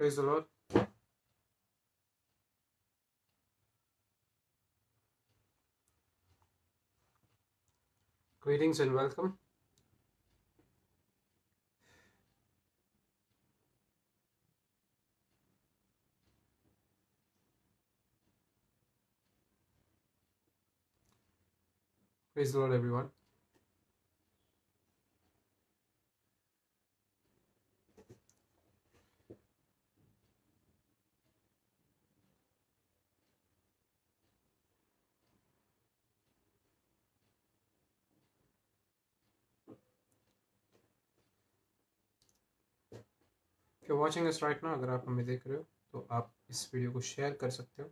Praise the Lord. Greetings and welcome. Praise the Lord, everyone. If you're watching us right now, अगर आप हमें देख रहे हो तो आप इस वीडियो को शेयर कर सकते हो.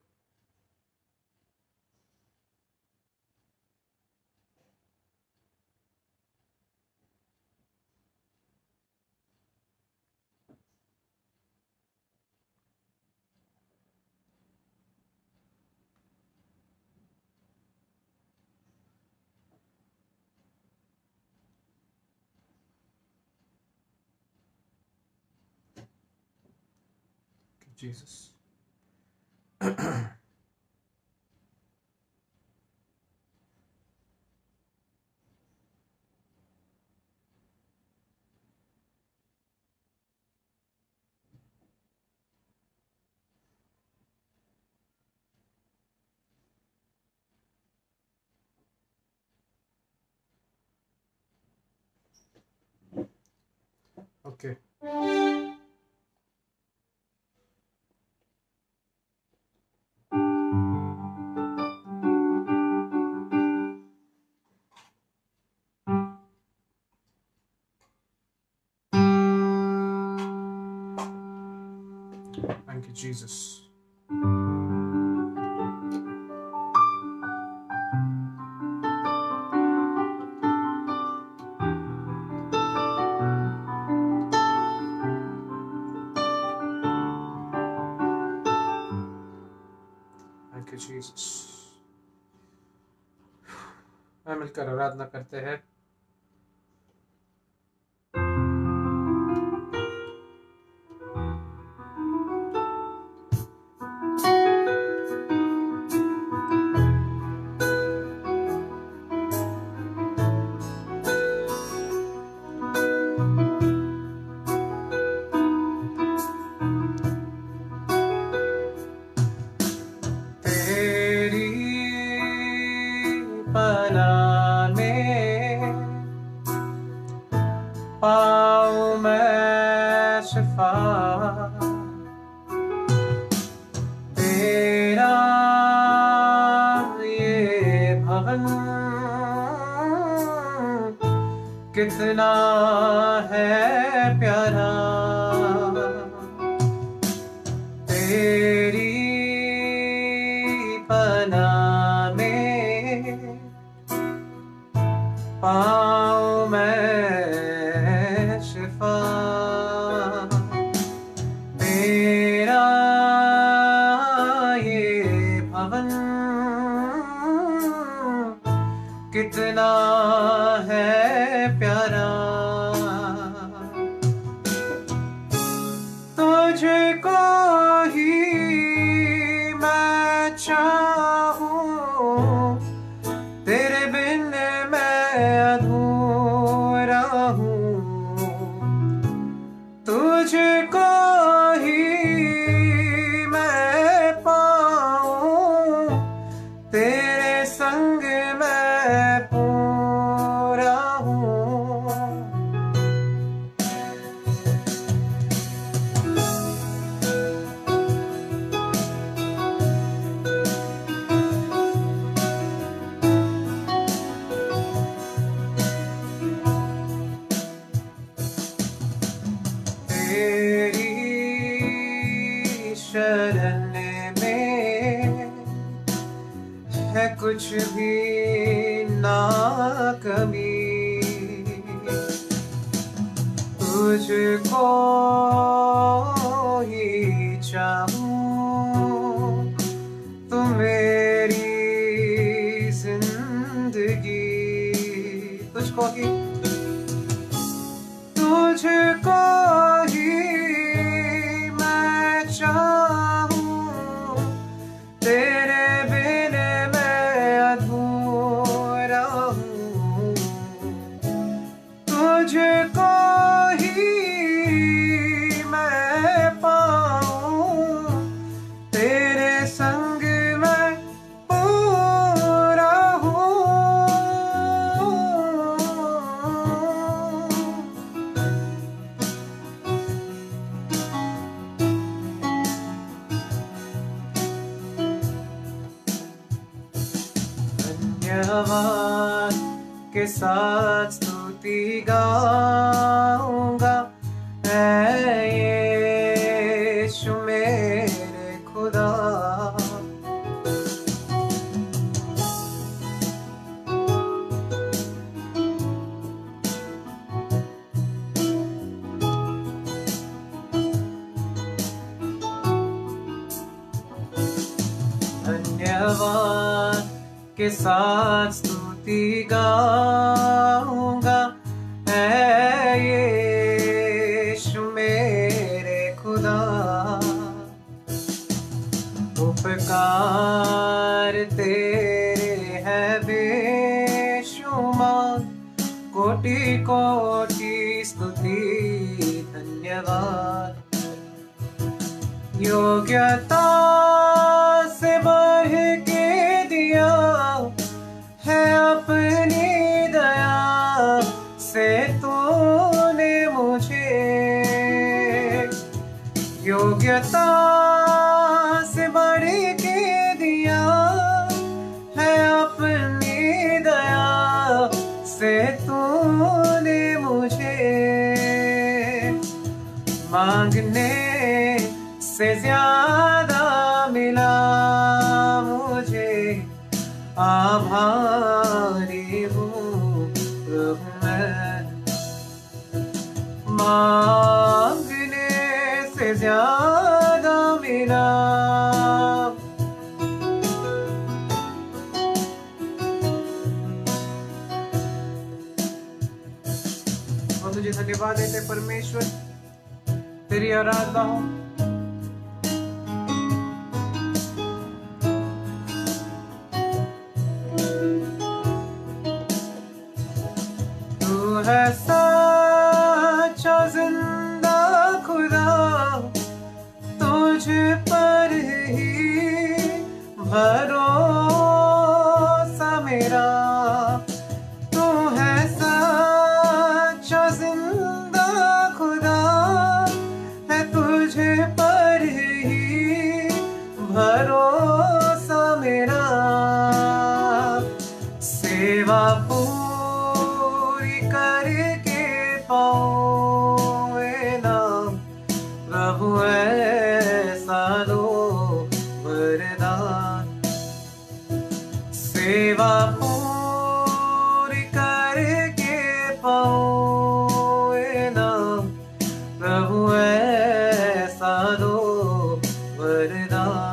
Jesus. Okay. Thank you, Jesus. Thank you, Jesus. मिलकर आराधना करते हैं. पाऊं मैं शिफा तेरा ये भवन कितना है प्यारा. तेरी पनाह में पाऊं मैं शिफा. तेरा ये भवन कितना है प्यारा. तुझको ही मैं चाहूं, तेरे बिन मैं अधूरा हूँ. तुझको ही मैं पाऊं, तेरे संग मैं पूरा हूँ. तेरी शरण में है कुछ भी ना कमी. तुझको ही चाहूं, तू मेरी जिंदगी. तुझको ही मैं तुझको ही मैं पाऊं, तेरे संग मैं पूरा हूँ। धन्यवाद के साथ स्तुति गाऊंगा, ऐ यीशु मेरे खुदा। धन्यवाद के साथ स्तुति गाऊंगा, ऐ यीशु मेरे खुदा। उपकार तेरे हैं बेशुमार, कोटि कोटि स्तुति धन्यवाद। योग्यता से बढ़ के दिया है अपनी दया से तूने मुझे। योग्यता से बढ़ के दिया है अपनी दया से तूने मुझे। मांगने से ज्यादा मिला मुझे, आभारी हूँ प्रभु मैं। मांगने से ज्यादा मिला। और तुझे धन्यवाद देते परमेश्वर, तेरी आराधना हो। है सच्चा जिंदा खुदा, तुझ पर ही भरोसा मेरा। तू है सच्चा जिंदा खुदा, है तुझ पर ही भरोसा मेरा। सेवा करके पाओ नाम प्रभु, ऐसा दो वरदान। सेवा पूरी करके पाओ नाम प्रभु, ऐसा दो वरदान।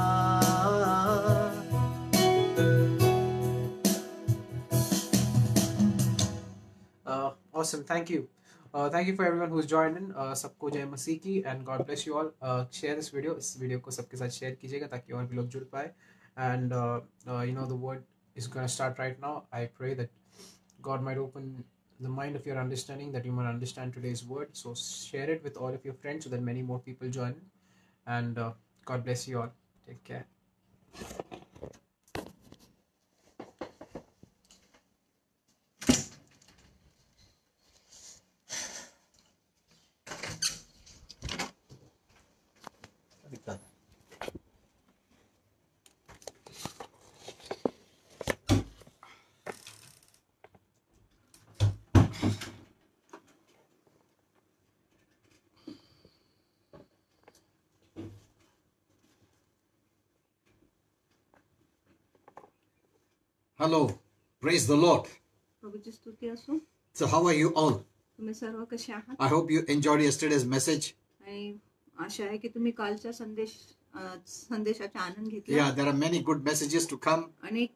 Awesome, thank you. Thank you for everyone who's joined in. सबको जय मसीह की, and God bless you all. Share this video. Is video को सबके साथ शेयर कीजिएगा ताकि और भी लोग जुड़ पाए. And you know the word is going to start right now. I pray that God might open the mind of your understanding, that you might understand today's word. So share it with all of your friends so that many more people join. And God bless you all. Take care. Hello, praise the Lord. So how are you all? I hope you enjoyed yesterday's message. Yeah, there are many good messages to come. Yeah,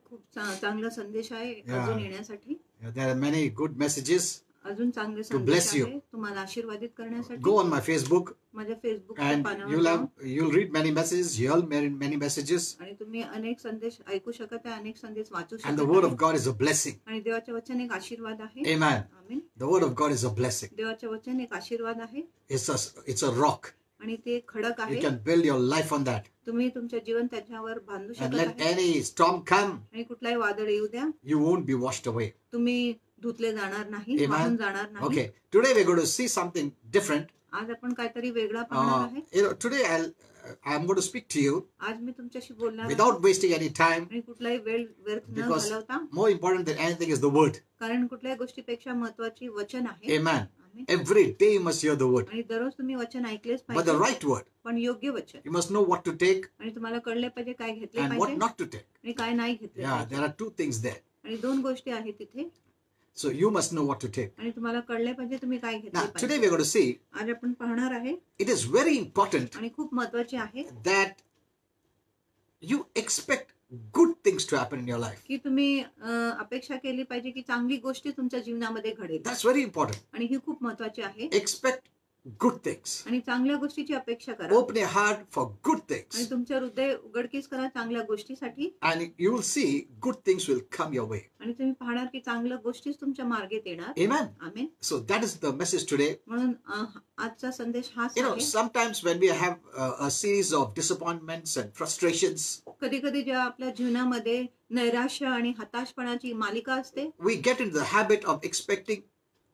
there are many good messages. अजून चांगले to bless संदेश you. आहे तुम्हाला आशीर्वादित करण्यासाठी. Go on my Facebook माझ्या Facebook and पानावर you'll read many messages, you'll hear many messages, आणि तुम्ही अनेक संदेश ऐकू शकत आहे, अनेक संदेश वाचू शकत आहे. and the word of God is a blessing. आणि देवाचे वचन एक आशीर्वाद आहे. Amen. Amen. The word of God is a blessing. देवाचे वचन एक आशीर्वाद आहे. It's a rock. आणि ते खडक आहे. You can build your life on that. तुम्ही तुमचे जीवन त्याच्यावर बांधू And शकत let आहे. any storm come, आणि कुठलाही वादळ येऊ द्या, you won't be washed away. तुम्ही धुतले जाणार नाही, Amen. वाहून जाणार नाही. Okay, today we're going to see something different. आज आपण काहीतरी वेगळा पाहणार आहे. Today I'm going to speak to you आज मी तुमच्याशी बोलणार आहे. without wasting any time, आणि कुठलाही वेळ व्यर्थ न because घालवता, more important than anything is the word. कारण कुठल्याही गोष्टीपेक्षा महत्वाची वचन आहे. Amen. Amen. Every day you must hear the word, आणि दररोज तुम्ही वचन ऐकलेच but the पाहिजे, right word. पण योग्य वचन. You must know what to take आणि तुम्हाला कळले पाहिजे काय घेतले and what पाहिजे not to take. आणि काय नाही घेतले Yeah, पाहिजे. there are two things there. आणि दोन गोष्टी आहेत तिथे, So you must know what to take. आणि तुम्हाला कळले पाहिजे तुम्ही काय घेतले Now, today पाहिजे. we're going to see आज आपण पाहणार आहे it is very important आणि खूप महत्वाचे आहे that you expect good things to happen in your life. की तुम्ही अपेक्षा केली पाहिजे की चांगली गोष्टी तुमच्या जीवनामध्ये घडेल. That's very important. आणि ही खूप महत्वाची आहे. Expect good things. आणि चांगल्या गोष्टीची अपेक्षा करा. Open your heart for good आणि things. तुमच्या हृदय उघडकीस करा चांगल्या गोष्टीसाठी. And you will see good things will come your way. आणि तुम्ही पाहणार की चांगल्या गोष्टीच तुमच्या मार्गेत येणार. Amen. Amen. So that is the message today. म्हणून आजचा संदेश हाच You know, आहे. sometimes when we have a series of disappointments and frustrations, कधी कधी जेव्हा आपल्या जीवनामध्ये नैराश्य आणि हताशपणाची मालिका असते, we get into the habit of expecting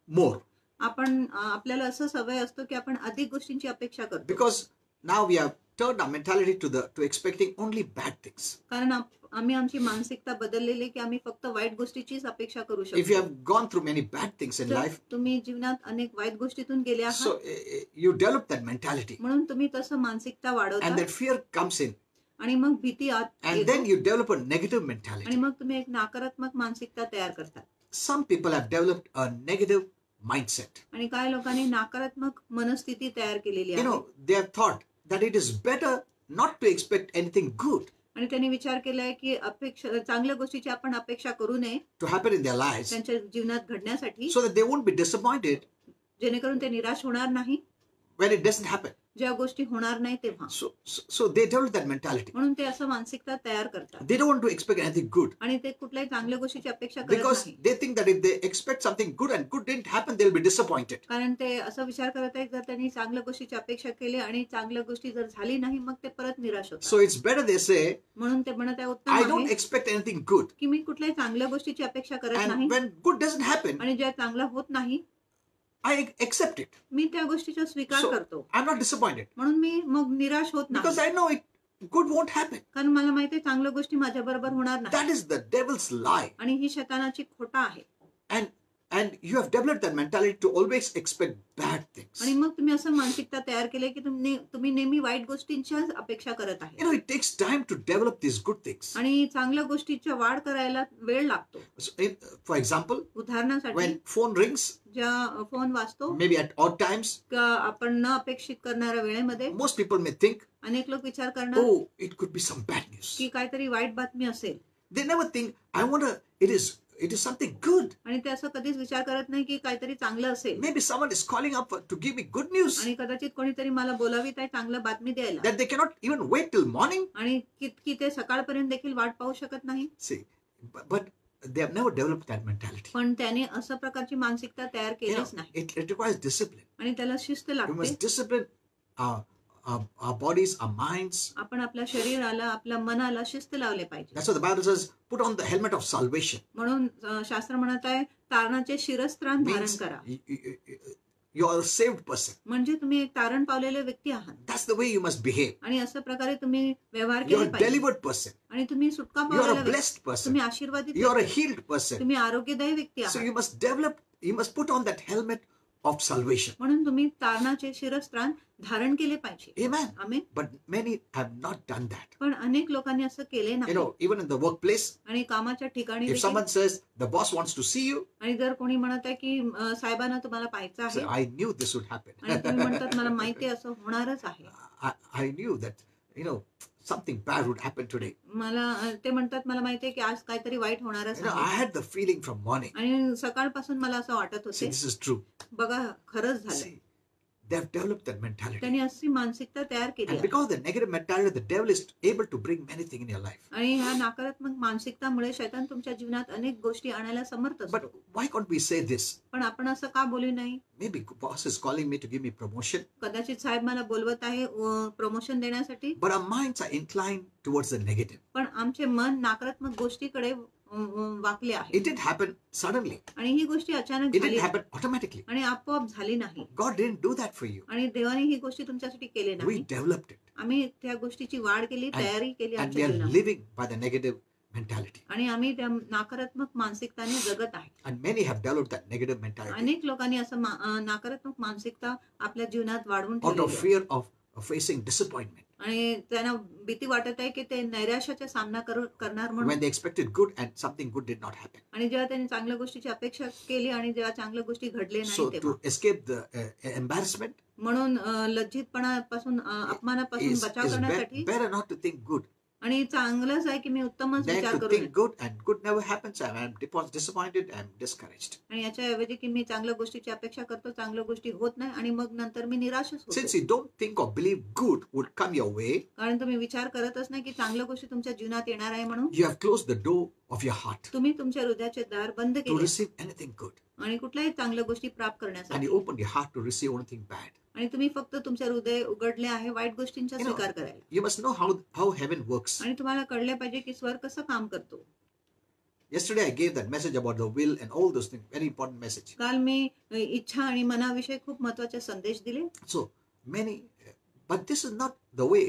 more. आपण आपल्याला असं सवय असतो की आपण अधिक गोष्टींची अपेक्षा करतो. Because now we have turned our mentality to expecting only bad things. कारण आम्ही आमची मानसिकता बदललेली की आम्ही फक्त वाईट गोष्टीचीच अपेक्षा करू If you शकतो. have gone through many bad things in जर life, तुम्ही जीवनात अनेक वाईट गोष्टीतून गेले so आहात, you develop that mentality, म्हणून तुम्ही तसं मानसिकता and वाढवता that fear comes in, आणि मग भीती आत and येतो, then you develop a negative आणि mentality. मग तुम्ही एक नकारात्मक मानसिकता तयार करता. Some people have developed a negative mindset. आणि काही लोकांनी नकारात्मक मनस्थिती तयार केलेली You आहे. know, they have thought that it is better not to expect anything good आणि त्यांनी विचार केलाय की अपेक्षा चांगल्या गोष्टीची आपण अपेक्षा करू नये to happen in their lives, त्यांच्या जीवनात घडण्यासाठी, so that they won't be disappointed जेणेकरून ते निराश होणार नाही when it doesn't happen. जेव्हा गोष्टी होणार नाही तेव्हा. So they develop that mentality. म्हणून ते असं मानसिकता तयार करतात They don't want to expect anything good, आणि ते कुठल्याही चांगल्या गोष्टीची अपेक्षा करत because नाही. they think that if they expect something good and good didn't happen, they'll be disappointed. कारण ते असं विचार करत आहेत जर त्यांनी चांगल्या गोष्टीची अपेक्षा केली आणि चांगल्या गोष्टी जर झाली नाही मग ते परत निराश होतात. So it's better they say, म्हणून ते म्हणत आहे उत्तम I don't आहे expect anything good. की मी कुठल्याही चांगल्या गोष्टीची अपेक्षा करत And नाही, when good doesn't happen, आणि ज्या चांगला होत नाही I accept it. मी त्या गोष्टीचा स्वीकार So करतो. I'm not disappointed, म्हणून मी मग निराश होत because नाही, I know good won't happen. कारण मला माहिती आहे चांगल्या गोष्टी माझ्या बरोबर होणार नाही. That is the devil's lie. आणि ही शैतानाची खोटा आहे. And you have developed that mentality to always expect bad things. आणि मग तुम्ही असं मानसिकता तयार केली की तुम्ही नेहमी वाईट गोष्टींच्याच अपेक्षा करत आहे. You know, it takes time to develop these good things. आणि चांगल्या गोष्टीच्या वाढ करायला वेळ लागतो. So for example, उदाहरणासाठी when phone rings, ज्या फोन वाजतो maybe at odd times, आपण न अपेक्षित करणाऱ्या वेळेमध्ये, most people may think, अनेक लोक विचार करणार oh, it could be some bad news. की काहीतरी वाईट बातमी असेल. They never think, I wonder, it is something good. आणि ते असं कधीच विचार करत नाही की काहीतरी चांगलं असेल. Maybe someone is calling up to give me good news आणि कदाचित कोणीतरी मला बोलावीत आहे चांगलं बातमी द्यायला, that they cannot even wait till morning. आणि की ते सकाळपर्यंत देखील वाट पाहू शकत नाही. See, but they have never developed that mentality. पण त्याने असं प्रकारची मानसिकता तयार You केलीच know, नाही. it requires discipline. आणि त्याला शिस्त We लागते. must discipline our bodies, our minds. आपण आपल्या शरीराला, आपल्या मनाला शिस्त लावले पाहिजे. That's why the Bible says, put on the helmet of salvation. म्हणून शास्त्र म्हणत आहे तारणाचे शिरस्त्राण धारण Means करा. you are a saved person. म्हणजे तुम्ही एक तारण पावलेले व्यक्ती आहात. That's the way you must behave. आणि अशा प्रकारे तुम्ही व्यवहार You केले are a पाहिजे. delivered person. आणि तुम्ही सुटका You are पावलेला a व्यक्ती, blessed person. तुम्ही आशीर्वादित You are a व्यक्ती, healed person. तुम्ही आरोग्यदायी व्यक्ती So आहात. you must put on that helmet of salvation. म्हणून तुम्ही तारणाचे शिरस्त्राण धारण केले पाहिजे. Amen. Amen. But many have not done that. पण अनेक लोकांनी असं केले You नाही. know, even in the workplace, आणि कामाच्या ठिकाणी if देखील, someone says the boss wants to see you, आणि जर कोणी म्हणत आहे की साहेबांना तुम्हाला पाहायचं say, आहे, I knew this would happen. आणि तुम्ही म्हणतात मला माहिती आहे असं होणारच आहे. I knew that, you know, something bad would happen today. मला ते म्हणतात मला माहिती आहे की आज काहीतरी वाईट होणारच I आहे. had the feeling from morning. आणि सकाळपासून मला असं वाटत See, होते this is true. बघा खरंच झालं. See, they have developed that mentality. त्यांनी अशी मानसिकता तयार केली And आहे. because of the negative mentality, the devil is able to bring many things in your life. आणि ह्या नकारात्मक मानसिकतामुळे शैतान तुमच्या जीवनात अनेक गोष्टी आणायला समर्थ But असतो. why can't we say this? पण आपण असं का बोलू नाही? Maybe boss is calling me to give me promotion, कदाचित साहेब मला बोलवत आहे प्रमोशन देण्यासाठी, but our minds are inclined towards the negative. पण आमचे मन नकारात्मक गोष्टीकडे वाकले आहे. It didn't happen suddenly. आणि ही गोष्टी अचानक It झाली didn't happen automatically. आणि आपोआप झाली नाही. God didn't do that for you. आणि देवाने ही गोष्टी तुमच्यासाठी केली We नाही. developed it. आम्ही त्या गोष्टीची वाढ केली, तयारी केली And we आमच्या are जीवनात. living by the negative mentality. आणि आम्ही त्या नकारात्मक मानसिकताने जगत आहे. And many have developed that negative mentality अनेक लोकांनी असं नकारात्मक मानसिकता आपल्या जीवनात वाढवून out of ठेवली आहे. fear of facing disappointment. आणि त्यांना भीती वाटत आहे की ते नैराश्याचा सामना करणार म्हणून. When they expected good and something good did not happen. आणि जेव्हा त्यांनी चांगल्या गोष्टीची अपेक्षा केली आणि जेव्हा चांगल्या गोष्टी घडले So नाही तेव्हा, to escape the embarrassment, म्हणून लज्जितपणापासून अपमानापासून is बचाव करण्यासाठी better not to think good आणि चांगलंच आहे की मी उत्तमच than विचार to करू think नये. good and good never happens. And I'm disappointed, I'm discouraged. आणि याच्याऐवजी की मी चांगल्या गोष्टीची अपेक्षा करतो, चांगल्या गोष्टी होत नाही आणि मग नंतर मी निराशच Since होतो. you don't think or believe good would come your way, कारण तुम्ही विचार करतच नाही की चांगल्या गोष्टी तुमच्या जीवनात येणार आहे म्हणून you have closed the door of your heart तुम्ही तुमच्या हृदयाचे दार बंद to केले receive anything good. आणि कुठल्याही चांगल्या गोष्टी प्राप्त And करण्यासाठी. you opened your heart to receive anything bad. आणि तुम्ही फक्त तुमचे हृदय उघडले आहे वाईट गोष्टींचा You know, स्वीकार करायला. You must know how heaven works. आणि तुम्हाला कळले पाहिजे की स्वर्ग कसं काम करतो. Yesterday I gave that message about the will and all those things, very important message. काल मी इच्छा आणि मनाविषयी खूप महत्त्वाचे संदेश दिले. So many, but this is not the way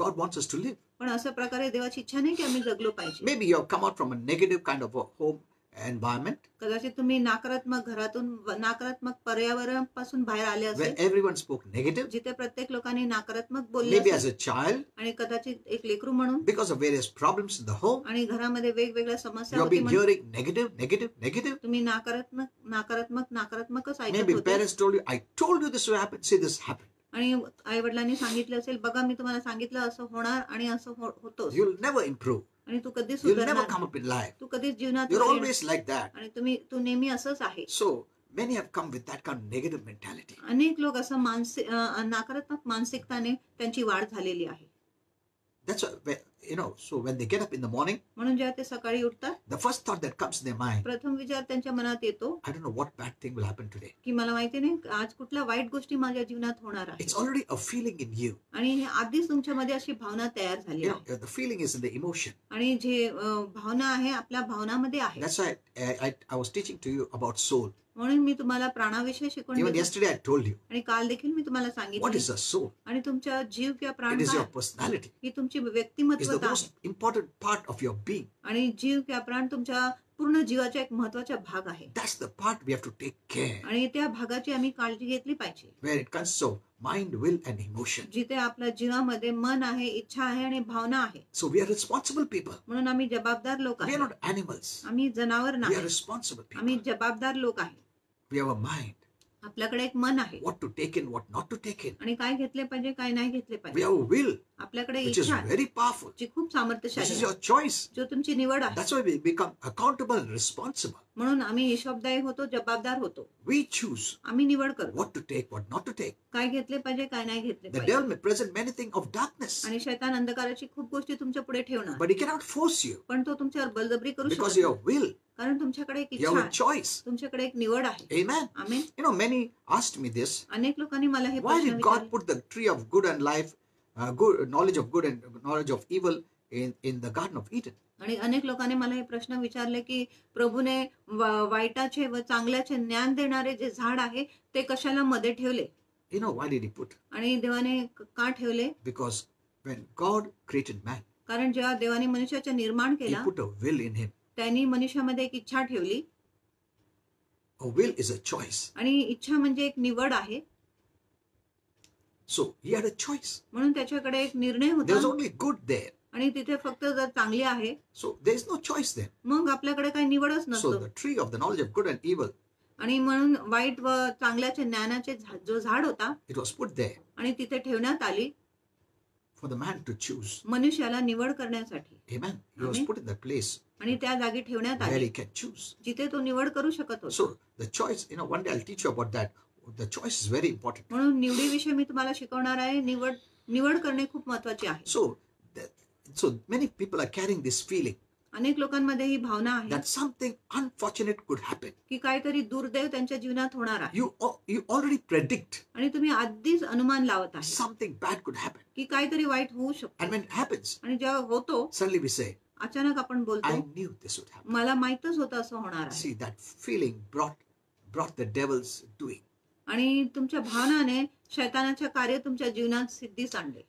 God wants us to live. पण अशा प्रकारे देवाची इच्छा नाही की आम्ही जगलो पाहिजे. Maybe you have come out from a negative kind of a home environment कदाचित तुम्ही नकारात्मक घरातून नकारात्मक पर्यावरणापासून बाहेर आले where असेल, everyone spoke negative. जिथे प्रत्येक लोकांनी नकारात्मक बोलले Maybe as असेल. a child, आणि कदाचित एक लेकरू म्हणून because of various problems in the home, आणि घरामध्ये वेगवेगळ्या समस्या you have होती been म्हणून hearing negative, negative, negative. तुम्ही नकारात्मकच ऐकत Maybe होते. parents told you, I told you this will happen, see this happened. आणि आई वडिलांनी सांगितलं असेल, बघा मी तुम्हाला सांगितलं असं होणार आणि असं होतोच. You'll never improve. आणि तू कधीच You'll never सुधारणार come up in life. तू कधीच जीवनात You're वर always like that. आणि तू नेहमी असंच आहे. So many have come with that kind of negative mentality. अनेक लोक असं नकारात्मक मानसिकताने त्यांची वाढ झालेली आहे. That's why, so when they get up in the morning, म्हणून जेव्हा ते सकाळी उठतात, the first thought that comes in their mind, प्रथम विचार त्यांच्या मनात येतो I don't know what bad thing will happen today. की मला माहिती नाही आज कुठल्या वाईट गोष्टी माझ्या जीवनात होणार आहे. It's already a feeling in you. आणि हे आधीच तुमच्यामध्ये अशी भावना तयार झाली आहे. The feeling is in the emotion. आणि जे भावना आहे आपल्या भावनामध्ये आहे. That's why I was teaching to you about soul. म्हणून मी तुम्हाला प्राणाविषयी शिकवून Even देतो. yesterday I told you, आणि काल देखील मी तुम्हाला what सांगितलं is a soul? आणि तुमच्या जीव किंवा प्राण It is काय your personality. ही तुमची It's the व्यक्तिमत्वता आहे. most important part of your being. आणि जीव किंवा प्राण तुमच्या पूर्ण जीवाचा एक महत्वाचा भाग आहे. That's the part we have to take care. आणि त्या भागाची आम्ही काळजी घेतली पाहिजे. Where it consists of mind, will and emotion. जिथे आपल्या जीवामध्ये मन आहे, इच्छा आहे आणि भावना आहे. So we are responsible people. म्हणून आम्ही जबाबदार लोक We are आहे. not animals. आम्ही जनावर We are नाही, responsible आम्ही people. जबाबदार लोक आहे. We have a mind. आपल्याकडे एक मन आहे What to take in, what not to take in. आणि काय घेतले पाहिजे काय नाही घेतले We पाहिजे. have a will, आपल्याकडे which is इच्छा आहे very powerful. जी खूप This सामर्थ्यशाली is आहे, your choice. जो तुमची निवड आहे. That's why we become accountable and responsible. म्हणून आम्ही हिशोबदायी होतो, जबाबदार होतो. We choose आम्ही निवड करतो what to take, what not to take. काय घेतले पाहिजे काय नाही घेतले The पाहिजे. devil may present many things of darkness, आणि शैतान अंधकाराची खूप गोष्टी तुमच्या पुढे ठेवणार, but he cannot force you पण तो तुमच्यावर बळजबरी करू because शकतो you have will, कारण तुमच्याकडे एक you इच्छा have a आहे, choice. तुमच्याकडे एक निवड आहे. Amen. Amen. Many asked me this. अनेक लोकांनी मला हे Why प्रश्न did God विचारले, put the tree of good and life, good knowledge of good and knowledge of evil in the Garden of Eden? आणि अनेक लोकांनी मला हे प्रश्न विचारले की प्रभूने वाईटाचे व चांगल्याचे ज्ञान देणारे जे झाड आहे ते कशाला मध्ये ठेवले. Why did he put? आणि देवाने का ठेवले? Because when God created man, कारण जेव्हा देवाने मनुष्याचे निर्माण he केला put a will in him. त्यांनी मनुष्यामध्ये एक इच्छा ठेवली. A will is a choice. आणि इच्छा म्हणजे एक निवड आहे. So he had a choice. म्हणून त्याच्याकडे एक निर्णय There was होता only good there. आणि तिथे फक्त जर चांगली आहे So there is no choice there. मग आपल्याकडे काही निवडच So नसतो. the tree of the knowledge of good and evil, आणि म्हणून वाईट व चांगल्याचे ज्ञानाचे जो झाड होता it was put there आणि तिथे ठेवण्यात आली for the man to choose. मनुष्याला निवड करण्यासाठी. Amen. He was put in that place आणि त्या जागी ठेवण्यात where आले he can choose. जिथे तो निवड करू शकत होता. So the choice, one day I'll teach you about that. The choice is very important. म्हणून निवडीविषयी मी तुम्हाला शिकवणार आहे. निवड करणे खूप महत्त्वाचे आहे. So many people are carrying this feeling अनेक लोकांमध्ये ही भावना आहे that something unfortunate could happen. की काहीतरी दुर्दैव त्यांच्या जीवनात होणार आहे. You already predict आणि तुम्ही आधीच अनुमान लावत आहे something bad could happen. की काहीतरी वाईट होऊ शकते. And when it happens, आणि जेव्हा होतो suddenly we say, अचानक आपण बोलतो, I knew this would happen. मला माहीतच होतं असं होणार आहे. See, that feeling brought the devil's doing. आणि तुमच्या भावनाने शैतानाचे कार्य तुमच्या जीवनात सिद्धीस आणले.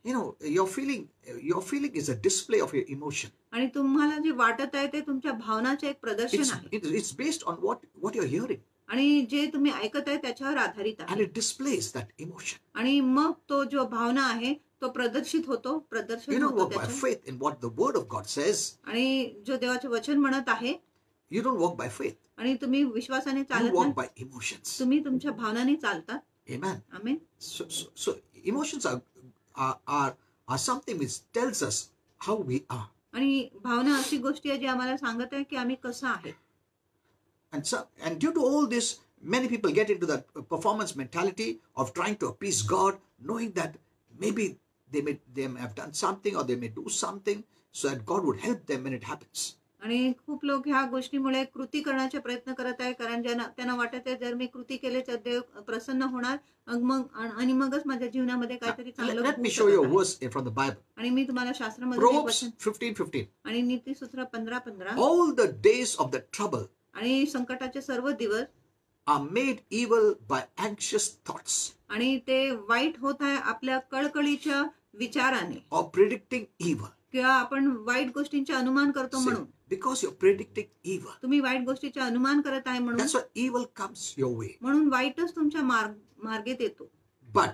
Your feeling is a display of your emotion. आणि तुम्हाला जे वाटत आहे ते तुमच्या भावनाचे एक प्रदर्शन आहे. It's based on what you're hearing. आणि जे तुम्ही ऐकत आहे त्याच्यावर आधारित आहे. And it displays that emotion. आणि मग तो जो भावना आहे तो प्रदर्शित होतो, प्रदर्शन You don't होतो walk by त्याचे. faith in what the word of God says. आणि जो देवाचे वचन म्हणत आहे, You don't walk by faith. आणि तुम्ही विश्वासाने You चालत walk नाही, by emotions. तुम्ही तुमच्या भावनाने चालता. Amen. Amen. So emotions are something which tells us how we are. आणि भावना अशी गोष्टी आहे जी आम्हाला सांगत आहे की आम्ही कसं आहे. And due to all this, many people get into that performance mentality of trying to appease God, knowing that maybe they may have done something or they may do something so that God would help them when it happens. आणि खूप लोक ह्या गोष्टीमुळे कृती करण्याचा प्रयत्न करत आहे, कारण त्यांना वाटत आहे जर मी कृती केले तर देव प्रसन्न होणार, आणि मगच माझ्या जीवनामध्ये काहीतरी चांगलं Let me होऊ show you a शकत आहे. verse from the Bible. आणि मी तुम्हाला शास्त्रामध्ये Proverbs 15:15. आणि नीतिसूत्र 15:15 All the days of the trouble आणि संकटाचे सर्व दिवस are made evil by anxious thoughts आणि ते वाईट होत आहे आपल्या कळकळीच्या विचाराने or predicting evil. किंवा आपण वाईट गोष्टींचे अनुमान करतो See, म्हणून. because you're predicting evil, तुम्ही वाईट गोष्टीचे अनुमान करत आहे म्हणून that's why evil comes your way. म्हणून वाईटच तुमच्या मार्गेत येतो. But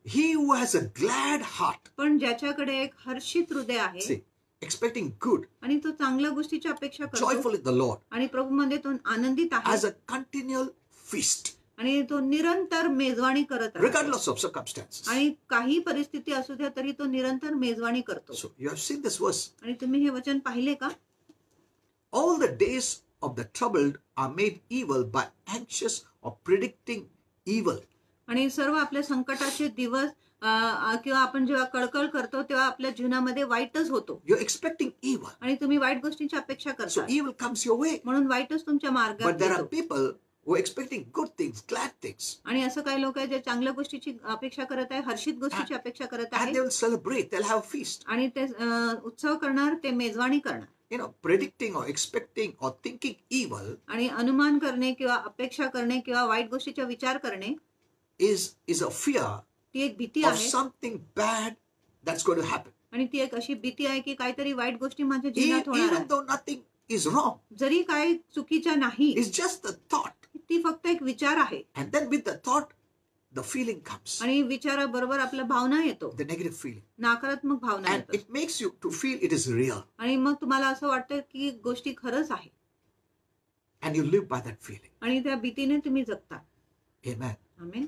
he who has a glad heart, पण ज्याच्याकडे एक हर्षित हृदय आहे see, expecting good, आणि तो चांगल्या गोष्टीची अपेक्षा करतो joyful in the Lord, आणि प्रभूमध्ये तो आनंदित आहे as a continual feast, आणि तो निरंतर मेजवानी करत आहे. regardless of circumstances. आणि काही परिस्थिती असू द्या तरी तो निरंतर मेजवानी करतो. So you have seen this verse. आणि तुम्ही हे वचन पाहिले का? All the days of the troubled are made evil by anxious or predicting evil. आणि सर्व आपल्या संकटाचे दिवस किंवा आपण जेव्हा कळकळ करतो तेव्हा आपल्या जीवनामध्ये वाईटच होतो. You're expecting evil. आणि तुम्ही वाईट गोष्टींची अपेक्षा So करता evil comes your way. म्हणून वाईटच तुमच्या But मार्गात there are येतो. people who are expecting good things, glad things. आणि असं काही लोक आहे जे चांगल्या गोष्टीची अपेक्षा करत आहे, हर्षित गोष्टीची अपेक्षा करत And आहे they will celebrate, they'll have a feast. आणि ते उत्सव करणार, ते मेजवानी करणार. Predicting or expecting or thinking evil आणि अनुमान करणे किंवा अपेक्षा करणे किंवा वाईट गोष्टीचा विचार करणे is a fear ती एक भीती of आहे. something bad that's going to happen. आणि ती एक अशी भीती आहे की काहीतरी वाईट गोष्टी माझ्या जीवनात होणार Even आहे. though nothing is wrong, जरी काही चुकीच्या नाही, it's just a thought. ती फक्त एक विचार आहे. And then with the thought, the feeling comes, आणि विचाराबरोबर आपल्या भावना येतो, the negative feeling. नकारात्मक भावना And येतो. it makes you to feel it is real. आणि मग तुम्हाला असं वाटतं की गोष्टी खरंच आहे And you live by that feeling. आणि त्या भीतीने तुम्ही जगता. Amen. Amen.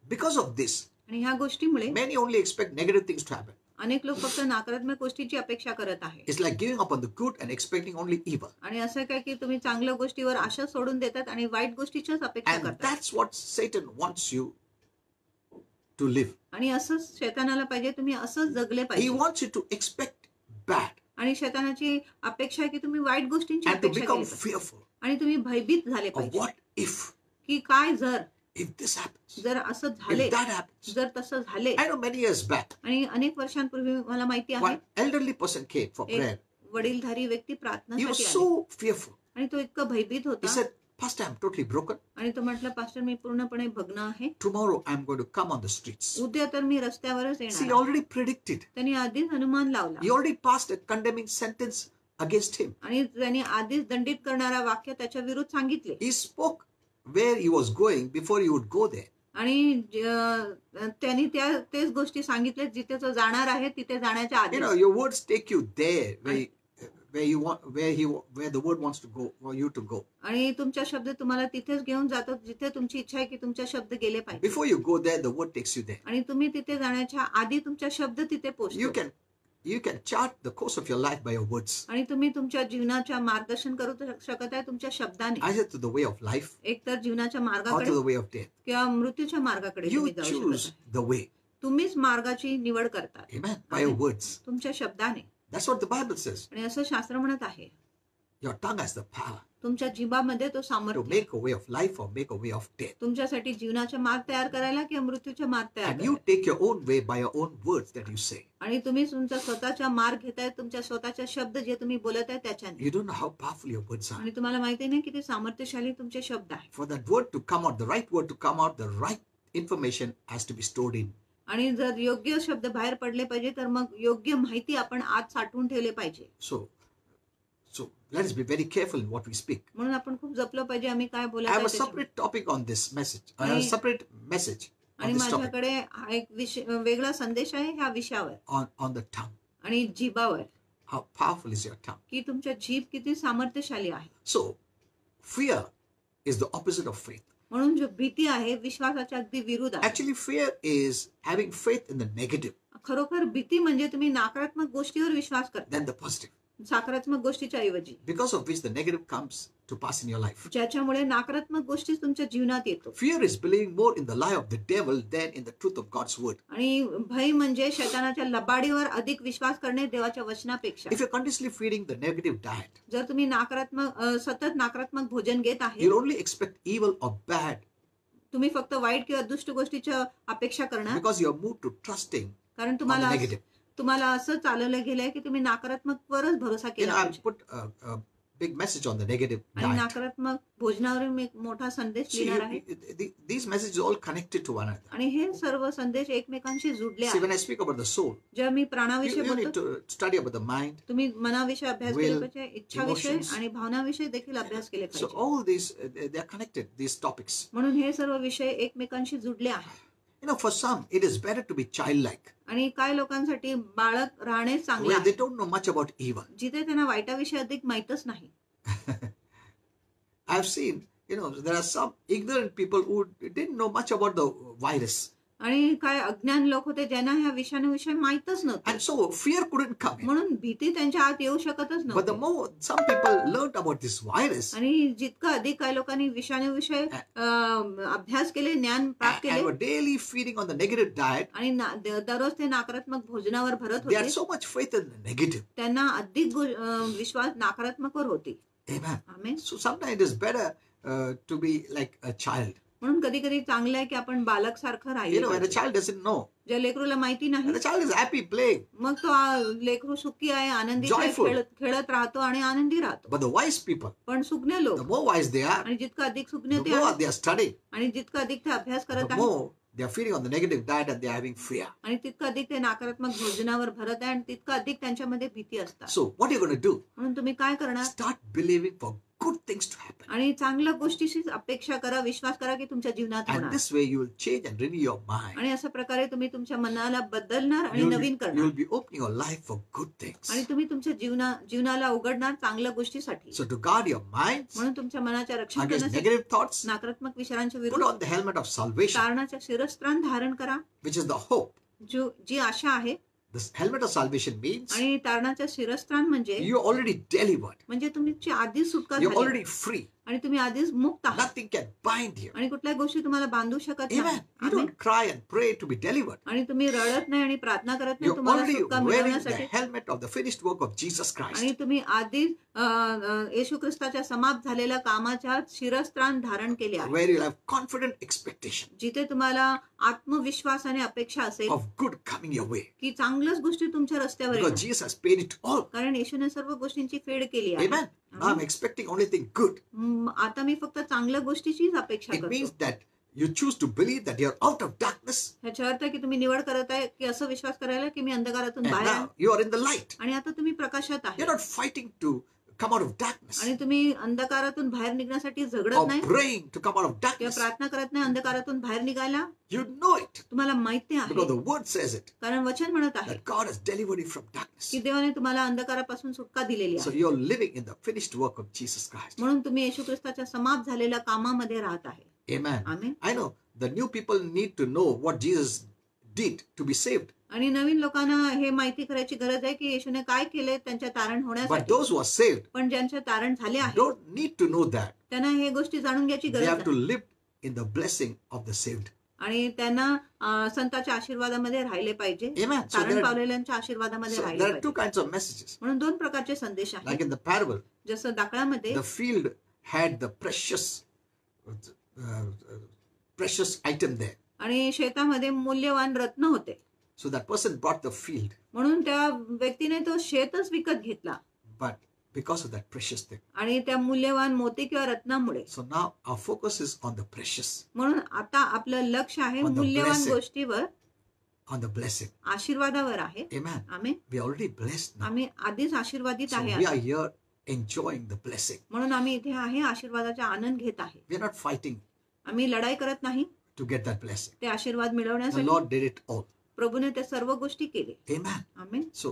Because of this, आणि ह्या गोष्टीमुळे many only expect negative things to happen. अनेक लोक फक्त नकारात्मक गोष्टीची अपेक्षा करत आहे. It's like giving up on the good and expecting only evil. आणि असं काय की तुम्ही चांगल्या गोष्टीवर आशा सोडून देतात आणि वाईट गोष्टीच्याच अपेक्षा And करतात. that's what Satan wants you to live. आणि असंच शैतानाला पाहिजे, तुम्ही असंच जगले He पाहिजे. wants you to expect bad आणि शैतानाची अपेक्षा आहे की तुम्ही वाईट गोष्टींची and to अपेक्षा become केली पाहिजे. fearful आणि तुम्ही भयभीत झाले of पाहिजे what if, की काय जर this happens, जर असं झाले, if that happens. जर तसं झाले. I know many years back, आणि अनेक वर्षांपूर्वी मला माहिती आहे one elderly person came for prayer. एक वडीलधारी व्यक्ती He was प्रार्थनासाठी आले so fearful. आणि तो इतका भयभीत He होता said, Pastor, I'm totally broken. आणि तो म्हटलं, पास्टर मी पूर्णपणे भग्न आहे, Tomorrow I'm going to come on the streets. उद्या तर मी रस्त्यावरच See, he येणार. already predicted. त्यांनी आधीच अनुमान लावला He already passed a condemning sentence against him. आणि त्यांनी आधीच दंडित करणारा वाक्य त्याच्या विरुद्ध सांगितले. He spoke where he was going before he would go there. आणि त्यांनी तेच गोष्टी सांगितल्या जिथे तो जाणार आहे तिथे जाण्याच्या आधी. Your words take you there where the word wants to go, for you to go. आणि तुमचा शब्द तुम्हाला तिथेच घेऊन जातो जिथे तुमची इच्छा आहे की तुमचा शब्द गेले पाहिजे. Before you go there, the word takes you there. आणि तुम्ही तिथे जाण्याच्या आधी तुमचा शब्द तिथे पोहोचतो. You can chart the course of your life by your words. आणि तुम्ही तुमच्या जीवनाच्या मार्गदर्शन करू शकत आहे तुमच्या शब्दाने. Either to the way of life एक तर जीवनाच्या or मार्गाकडे to the way of death. किंवा मृत्यूच्या मार्गाकडे You तुम्ही जाऊ choose शकता. the way. तुम्हीच मार्गाची निवड करता. Amen. By your words. तुमच्या शब्दाने. That's what the Bible says. आणि असं शास्त्र म्हणत आहे. Your tongue has the power तुमच्या जिभामध्ये तो to सामर्थ्य. make a way of life or make a way of death. तुमच्यासाठी जीवनाचा मार्ग तयार करायला किंवा मृत्यूचा मार्ग तयार And you करायला. take your own way by your own words that you say. आणि तुम्ही तुमचा स्वतःचा मार्ग घेताय तुमच्या स्वतःच्या शब्द जे तुम्ही बोलत आहे त्याच्याने. You don't know how powerful your words are. आणि तुम्हाला माहिती नाही किती सामर्थ्यशाली तुमचे शब्द आहेत. For that word to come out, the right word to come out, the right information has to be stored in. आणि जर योग्य शब्द बाहेर पडले पाहिजे तर मग योग्य माहिती आपण आत साठवून ठेवले पाहिजे. So let us be very careful in what we speak. म्हणून आपण खूप जपलं पाहिजे आम्ही काय I बोलत have a आहे त्याच्यावर. separate topic on this message. I have a आणि- separate message आणि on this topic माझ्याकडे हा एक वेगळा संदेश आहे ह्या विषयावर on the tongue. आणि जीभावर How powerful is your tongue? की तुमच्या जीभ किती सामर्थ्यशाली आहे. So fear is the opposite of faith. म्हणून जो भीती आहे विश्वासाच्या अगदी विरुद्ध आहे. Actually, fear is having faith in the negative खरोखर भीती म्हणजे तुम्ही नकारात्मक गोष्टीवर विश्वास करता than the positive, सकारात्मक गोष्टीच्या ऐवजी, because of which the negative comes to pass in your life. ज्याच्यामुळे नकारात्मक गोष्टी तुमच्या जीवनात येतो. Fear is believing more in the lie of the devil than in the truth of God's word. आणि भय म्हणजे शैतानाच्या लबाडीवर अधिक विश्वास करणे देवाच्या वचनापेक्षा. If you're continuously feeding the negative diet, जर तुम्ही नकारात्मक सतत नकारात्मक भोजन घेत आहे you'll only expect evil or bad तुम्ही फक्त वाईट किंवा दुष्ट गोष्टीच्या अपेक्षा करणार because you're moved to trusting कारण on the तुम्हाला negative. तुम्हाला असं चालवलं गेलंय की तुम्ही नकारात्मक वरच भरोसा You केला know, I've पाहिजे. put a big message on the negative आणि diet. नकारात्मक भोजनावर मी एक मोठा संदेश See, लिहिणार आहे these messages are all connected to one another. आणि हे सर्व संदेश एकमेकांशी जुडले See, आहेत. when I speak about the soul, जेव्हा मी you प्राणाविषयी need बोलतो to study about the mind. तुम्ही मनाविषयी अभ्यास will, केला पाहिजे, इच्छाविषयी emotions. आणि भावनाविषयी देखील अभ्यास केले So पाहिजे. all these, they are connected, these topics. म्हणून हे सर्व विषय एकमेकांशी जुडले आहेत. You know, for some, it is better to be childlike, आणि काही लोकांसाठी बाळक राहणे चांगले where they आहे don't know much about evil. जिथे त्यांना वाईटाविषयी अधिक माहीतच नाही. I've seen, you know, there are some ignorant people who didn't know much about the virus. आणि काय अज्ञान लोक होते ज्यांना ह्या विषाणूविषयी माहीतच नव्हतं. And so fear couldn't come in. म्हणून भीती त्यांच्या आत येऊ शकतच But the नव्हती. more some people learned about this virus आणि जितकं अधिक काही लोकांनी विषाणूविषयी अभ्यास केले, ज्ञान प्राप्त and were केले daily feeding on the negative diet, आणि दररोज ते नकारात्मक भोजनावर भरत they had होते, so much faith in the negative. त्यांना अधिक विश्वास नकारात्मकवर होती. Amen. Amen. So sometimes it is better to be like a child. म्हणून कधी कधी चांगलं आहे की आपण बालक सारखं You राहिले know, when a पाहिजे. child doesn't know, ज्या लेकरूला माहिती नाही and the child is happy playing, मग तो लेकरू सुखी आहे, आनंदी आहे, Joyful. खेळत राहतो आणि आनंदी राहतो. but the wise people, पण सुज्ञ the लोक more wise they are, आणि जितकं अधिक सुज्ञ the ते more आहेत they are studying, आणि जितकं अधिक ते अभ्यास करत the आहेत more they are feeding on the negative diet and they are having fear. आणि तितकं अधिक ते नकारात्मक भोजनावर भरत आहे आणि तितकं अधिक त्यांच्यामध्ये भीती असतात. So what are you going to do? म्हणून तुम्ही काय करणार? Start believing for good things to happen. आणि चांगल्या गोष्टीशीच अपेक्षा करा, विश्वास करा की तुमच्या जीवनात And होणार. this way you will change and renew your mind. आणि अशा प्रकारे तुम्ही तुमच्या मनाला बदलणार आणि You नवीन will करणार be opening your life for good things. आणि तुम्ही तुमच्या जीवनाला उघडणार चांगल्या गोष्टीसाठी. So to guard your minds म्हणून तुमच्या मनाच्या रक्षण against करण्यासाठी negative thoughts, नकारात्मक विचारांच्या put विरुद्ध on the helmet of salvation, तारणाच्या शिरस्त्राण धारण करा, which is the hope. जी आशा आहे. This helmet of salvation means आणि तारणाच्या शिरस्त्राण म्हणजे you're already delivered. म्हणजे तुमची आधीच सुटका You're झाली already free. आणि तुम्ही आधीच मुक्त आहात Nothing can bind you. आणि कुठल्याही गोष्टी तुम्हाला बांधू शकत नाही. Amen. You amen. don't cry and pray to be delivered. आणि तुम्ही रडत नाही आणि प्रार्थना करत नाही You're तुम्हाला already सुटका wearing the मिळवण्यासाठी. helmet of the finished work of Jesus आणि Christ. तुम्ही आधीच येशू ख्रिस्ताच्या समाप्त झालेल्या कामाच्या शिरस्त्राण धारण केले आहे, Where you'll have confident expectation जिथे तुम्हाला आत्मविश्वासाने अपेक्षा असेल of good coming your way. की चांगल्याच गोष्टी तुमच्या रस्त्यावर Because येणार. Jesus has paid it all. कारण येशूने सर्व गोष्टींची फेड केली आहे. Amen. Now I'm expecting only thing good. आता मी फक्त चांगल्या गोष्टीचीच अपेक्षा It करतो. means that you choose to believe that you're out of darkness ह्याचा अर्थ की तुम्ही निवड करत आहे की असं विश्वास करायला की मी अंधकारातून and बाहेर now आहे you are in the light. आणि आता तुम्ही प्रकाशात You're आहे. not fighting to come out of darkness, आणि तुम्ही अंधकारातून बाहेर निघण्यासाठी झगडत or नाही praying to come out of किंवा darkness, प्रार्थना करत नाही अंधकारातून बाहेर निघायला, you know it तुम्हाला माहिती because आहे, the word says it, कारण वचन म्हणत आहे that God has delivered you from darkness. की देवाने तुम्हाला अंधकारापासून सुटका दिलेली So आहे. you're living in the finished work of Jesus Christ. म्हणून तुम्ही येशू ख्रिस्ताच्या समाप्त झालेल्या कामामध्ये राहत आहे. Amen. Amen. I know the new people need to know what Jesus did to be saved. आणि नवीन लोकांना हे माहिती करायची गरज आहे की येशूने काय केले त्यांच्या तारण But होण्यासाठी. those who are saved पण ज्यांचे तारण झाले आहे don't need to know that. त्यांना हे गोष्टी जाणून घ्यायची They गरज have to आहे. live in the blessing of the saved. आणि त्यांना संतांच्या आशीर्वादामध्ये राहिले पाहिजे, Amen. So तारण there are, पावलेल्यांच्या आशीर्वादामध्ये so राहिले there are two पाहिजे. kinds of messages. म्हणून दोन प्रकारचे संदेश Like आहेत. in the parable, जसं दाखल्यामध्ये the field had the precious item there. आणि शेतामध्ये मूल्यवान रत्न होते. So that person bought the field, म्हणून त्या व्यक्तीने तो शेतच विकत घेतला but because of that precious thing. आणि त्या मूल्यवान मोती किंवा रत्नामुळे. So now our focus is on the precious, म्हणून आता आपलं लक्ष आहे On the मूल्यवान blessing. गोष्टीवर, on the blessing. आशीर्वादावर आहे. Amen. आम्ही We are already blessed now. आम्ही आधीच आशीर्वादित So आहे we आता. are here enjoying the blessing. म्हणून आम्ही इथे आहे, आशीर्वादाचा आनंद घेत आहे. We are not fighting आम्ही लढाई करत नाही to get that blessing. ते आशीर्वाद The मिळवण्यासाठी. Lord did it all. प्रभूने त्या सर्व गोष्टी केले. Amen. आमेन. So,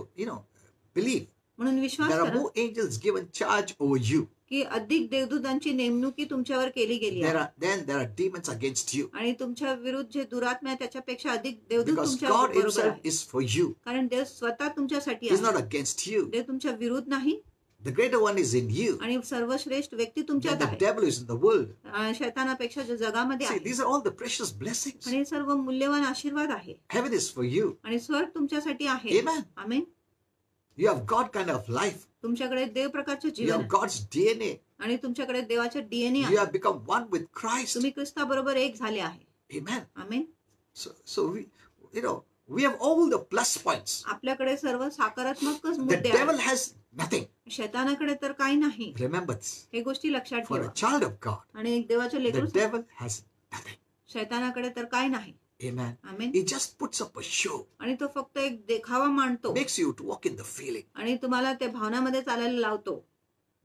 believe. म्हणून विश्वास There are करा more angels given charge over you. की अधिक देवदूतांची नेमणुकी तुमच्यावर केली गेली आहे. There are demons against you. आणि तुमच्या विरुद्ध जे दुरात्मा आहे त्याच्यापेक्षा अधिक देवदूत Because तुमच्या God बरोबर himself आहे. is for you. कारण देव स्वतः तुमच्यासाठी He's not आहे. against you. देव तुमच्या विरुद्ध नाही The greater one is in you. आणि सर्वश्रेष्ठ व्यक्ती Then तुमच्यात the आहे. devil is in the world. शैतानापेक्षा जे जगामध्ये See, आहे. these are all the precious blessings. आणि हे सर्व मूल्यवान आशीर्वाद आहे. Heaven is for you. आणि स्वर्ग तुमच्यासाठी आहे. Amen. Amen. You have God kind of life. तुमच्याकडे देव प्रकारचे You जीवन have आहे. God's DNA. आणि तुमच्याकडे देवाचे डीएनए You आहे. have become one with Christ. तुम्ही ख्रिस्ताबरोबर एक झाले आहे. Amen. Amen. So we have all the plus points. आपल्याकडे सर्व सकारात्मकच The मुद्दे devil आहेत. has nothing. शैतानाकडे तर काही नाही. Remember this. हे गोष्टी लक्षात For a ठेवा. child of God, आणि एक देवाचे the लेकरू devil has nothing. शैतानाकडे तर काय नाही. Amen. Amen. He just puts up a show, आणि तो फक्त एक देखावा मांडतो makes you to walk in the feeling. आणि तुम्हाला ते भावनामध्ये चालायला लावतो.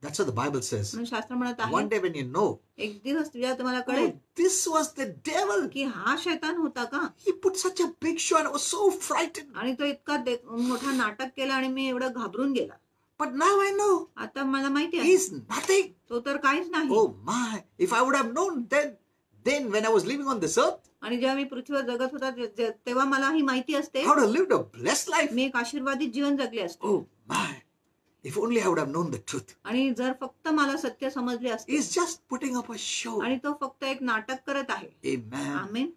That's what the Bible says. म्हणून शास्त्र म्हणत One आहे day when you know, एक दिवस तुझ्या तुम्हाला oh, कळेल this was the devil. की हा शैतान होता का. He put such a big show and I was so frightened. आणि तो इतका मोठा नाटक केला आणि मी एवढं घाबरून गेला. But now I know आता मला माहिती आहे he's nothing. तो तर काहीच नाही. Oh my, if I would have known then when I was living on this earth, आणि जेव्हा मी पृथ्वीवर जगत होता तेव्हा मला ही माहिती असते I would have lived a blessed life. मी एक आशीर्वादित जीवन जगले असते. Oh my, if only I would have known the truth. आणि जर फक्त मला सत्य समजले असते. He's just putting up a show. आणि तो फक्त एक नाटक करत आहे. Amen. Amen.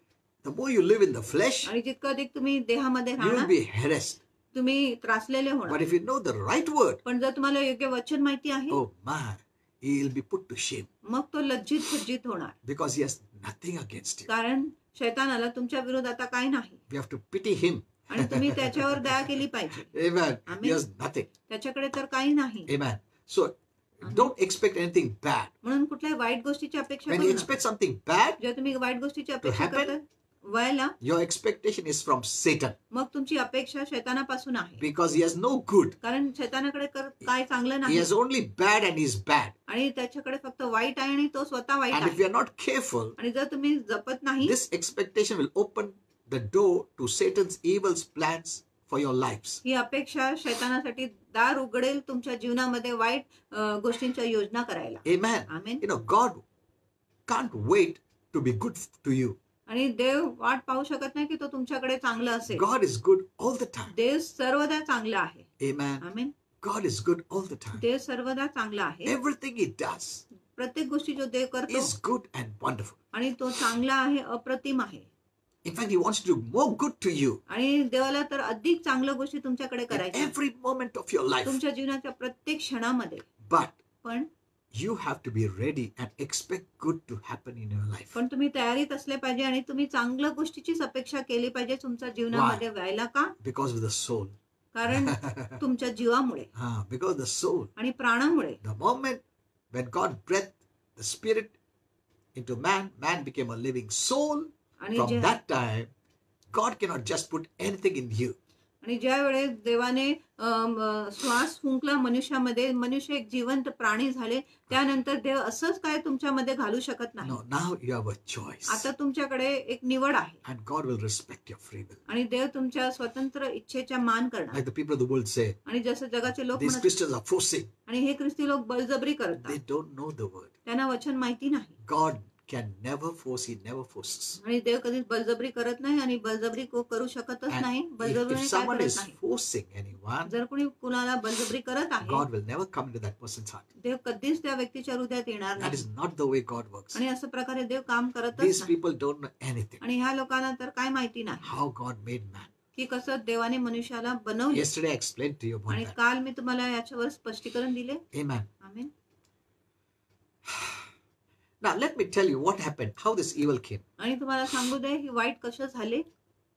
The more you live in the flesh, आणि जितकं अधिक तुम्ही देहामध्ये you will राहणार be harassed. तुम्ही त्रासलेले But होणार. if you know the right word, पण जर तुम्हाला योग्य वचन माहिती आहे oh my, he will be put to shame मग तो लज्जित फज्जित होणार. because he has nothing against you. कारण शैतानाला तुमच्या विरोधात आता काही नाही. We have to pity him. आणि तुम्ही त्याच्यावर दया केली पाहिजे. Amen. Amen. He has nothing. त्याच्याकडे तर काही नाही. Amen. So don't expect anything bad. म्हणून कुठल्याही वाईट गोष्टीची अपेक्षा When करू you नका. expect something bad, जेव्हा तुम्ही वाईट गोष्टीची अपेक्षा happen? करता व्हायला your expectation is from Satan मग तुमची अपेक्षा शैतानापासून आहे. because he has no good. कारण शैतानाकडे काय चांगलं He नाही has only bad and he's bad. आणि त्याच्याकडे फक्त वाईट आहे आणि तो स्वतः वाईट And if आहे. we are not careful, आणि जर तुम्ही जपत नाही this expectation will open the door to Satan's evil plans for your lives. ही अपेक्षा शैतानासाठी दार उघडेल तुमच्या जीवनामध्ये वाईट गोष्टींच्या योजना करायला. Amen. Amen. God can't wait to be good to you. आणि देव वाट पाहू शकत नाही की तो तुमच्याकडे चांगलं असेल. God is good all the time. देव सर्वदा चांगला आहे. Amen. Amen. God is good all the time. देव सर्वदा चांगला आहे. Everything he does प्रत्येक गोष्टी जो देव करतो is good and wonderful. आणि तो चांगला आहे, अप्रतिम आहे. In fact, he wants to do more good to you आणि देवाला तर अधिक चांगल्या गोष्टी तुमच्याकडे in करायच्या every moment of your life. तुमच्या जीवनाच्या प्रत्येक क्षणामध्ये. But पण you have to be ready and expect good to happen in your life. पण तुम्ही तयारीत असले पाहिजे आणि तुम्ही चांगल्या गोष्टीचीच अपेक्षा केली पाहिजे तुमच्या जीवनामध्ये व्हायला का. Because of the soul. कारण तुमच्या जीवामुळे Because of the soul. आणि प्राणामुळे. The moment when God breathed the spirit into man, man became a living soul. आणि From that time, God cannot just put anything in you. आणि ज्या वेळेस देवाने श्वास फुंकला मनुष्यामध्ये, मनुष्य एक जिवंत प्राणी झाले, त्यानंतर देव असंच काय तुमच्यामध्ये घालू शकत नाही. No, now you have a choice. आता तुमच्याकडे एक निवड आहे And God will respect your free will. आणि देव तुमच्या स्वतंत्र इच्छेचा मान करणार. Like the people of the world say, आणि जसं जगाचे लोक these म्हणत, Christians are forcing. आणि हे ख्रिस्ती लोक बळजबरी They करतात, don't know the word. त्यांना वचन माहिती नाही. God can never force, He never forces. आणि देव कधीच बळजबरी करत नाही आणि बळजबरी करू शकतच And नाही. if बळजबरी काय someone करत is नाही. forcing anyone, जर कोणी कुणाला बळजबरी करत आहे, God will never come into that person's heart. देव कधीच त्या व्यक्तीच्या हृदयात येणार That नाही. is not the way God works. आणि असं प्रकारे देव काम करतच These नाही. people don't know anything. आणि ह्या लोकांना तर काय माहिती नाही How God made man. की कसं देवाने मनुष्याला बनवले. Yesterday I explained to you about आणि that. काल मी तुम्हाला याच्यावर स्पष्टीकरण दिले. Amen. Amen. Now let me tell you what happened, how this evil came. आणि तुम्हाला सांगू दे ही वाईट कसं झाले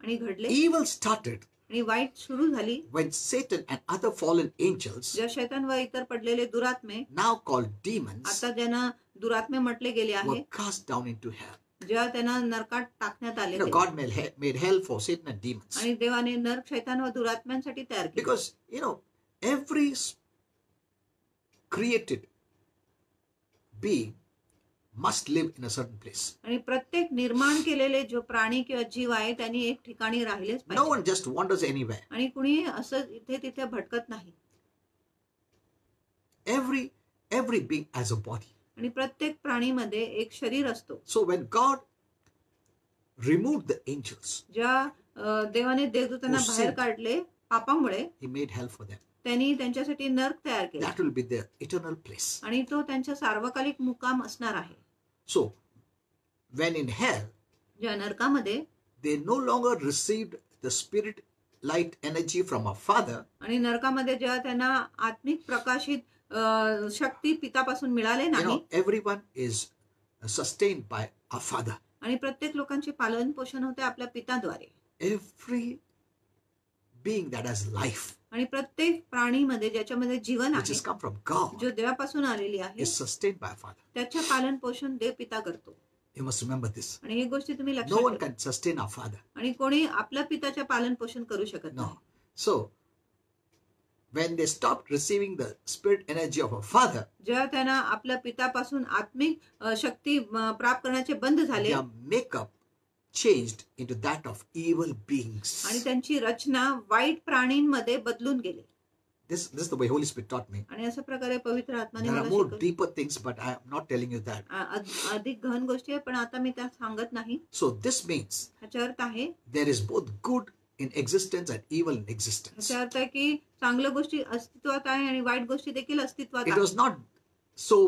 आणि घडले. Evil started आणि वाईट सुरू झाली when Satan and other fallen angels, ज्या शैतान व इतर पडलेले दुरात्मे, now called demons, आता ज्यांना दुरात्मे म्हटले गेले were आहे, cast down into hell. ज्या त्यांना नरकात टाकण्यात आले. God made hell for Satan and demons. आणि देवाने नरक, शैतान व दुरात्म्यांसाठी तयार केले. Because, every created being must live in a certain place. आणि प्रत्येक निर्माण केलेले जो प्राणी किंवा जीव आहे त्यांनी एक ठिकाणी राहिलेच No पाहिजे. one just wanders anywhere. आणि कुणी असं इथे तिथे भटकत नाही. Every being has a body. आणि प्रत्येक प्राणीमध्ये एक शरीर असतो. So when God removed the angels, ज्या देवाने देवदूतांना Who बाहेर sinned? काढले पापामुळे, He made hell for them. त्यांनी त्यांच्यासाठी नरक तयार केला That will be their eternal place. आणि तो त्यांच्या सार्वकालिक मुक्काम असणार आहे. So when in hell, ज्या नरकामध्ये they no longer received the spirit light energy from our Father. आणि नरकामध्ये जेव्हा त्यांना आत्मिक प्रकाशित शक्ती पितापासून मिळाले नाही, Everyone is sustained by our Father. आणि प्रत्येक लोकांचे पालन पोषण होते आपल्या पिताद्वारे. Every being that has life, आणि प्रत्येक प्राणीमध्ये ज्याच्यामध्ये जीवन which आहे, has come from God, जो देवापासून आलेली आहे, is sustained by our Father. त्याचे पालन पोषण देव पिता करतो. You must remember this. आणि ही गोष्टी तुम्ही No लक्षात one ठेवा. can sustain our Father. आणि कोणी आपल्या पिताचे पालन पोषण करू शकत No. नाही. So when they stopped receiving the spirit energy of our Father, जेव्हा त्यांना आपल्या पितापासून आत्मिक शक्ती प्राप्त करण्याचे बंद झाले, their makeup changed into that of evil beings. आणि त्यांची रचना वाईट प्राणींमध्ये बदलून गेली. This is the way Holy Spirit taught me. आणि अशा प्रकारे पवित्र आत्माने There are मला more शिकवलं. deeper things, but I am not telling you that. अधिक गहन गोष्टी आहे पण आता मी त्या सांगत नाही. So this means ह्याचा अर्थ आहे, there is both good in existence and evil in existence. ह्याचा अर्थ आहे की चांगल्या गोष्टी अस्तित्वात आहे आणि वाईट गोष्टी देखील अस्तित्वात It आहे. was not so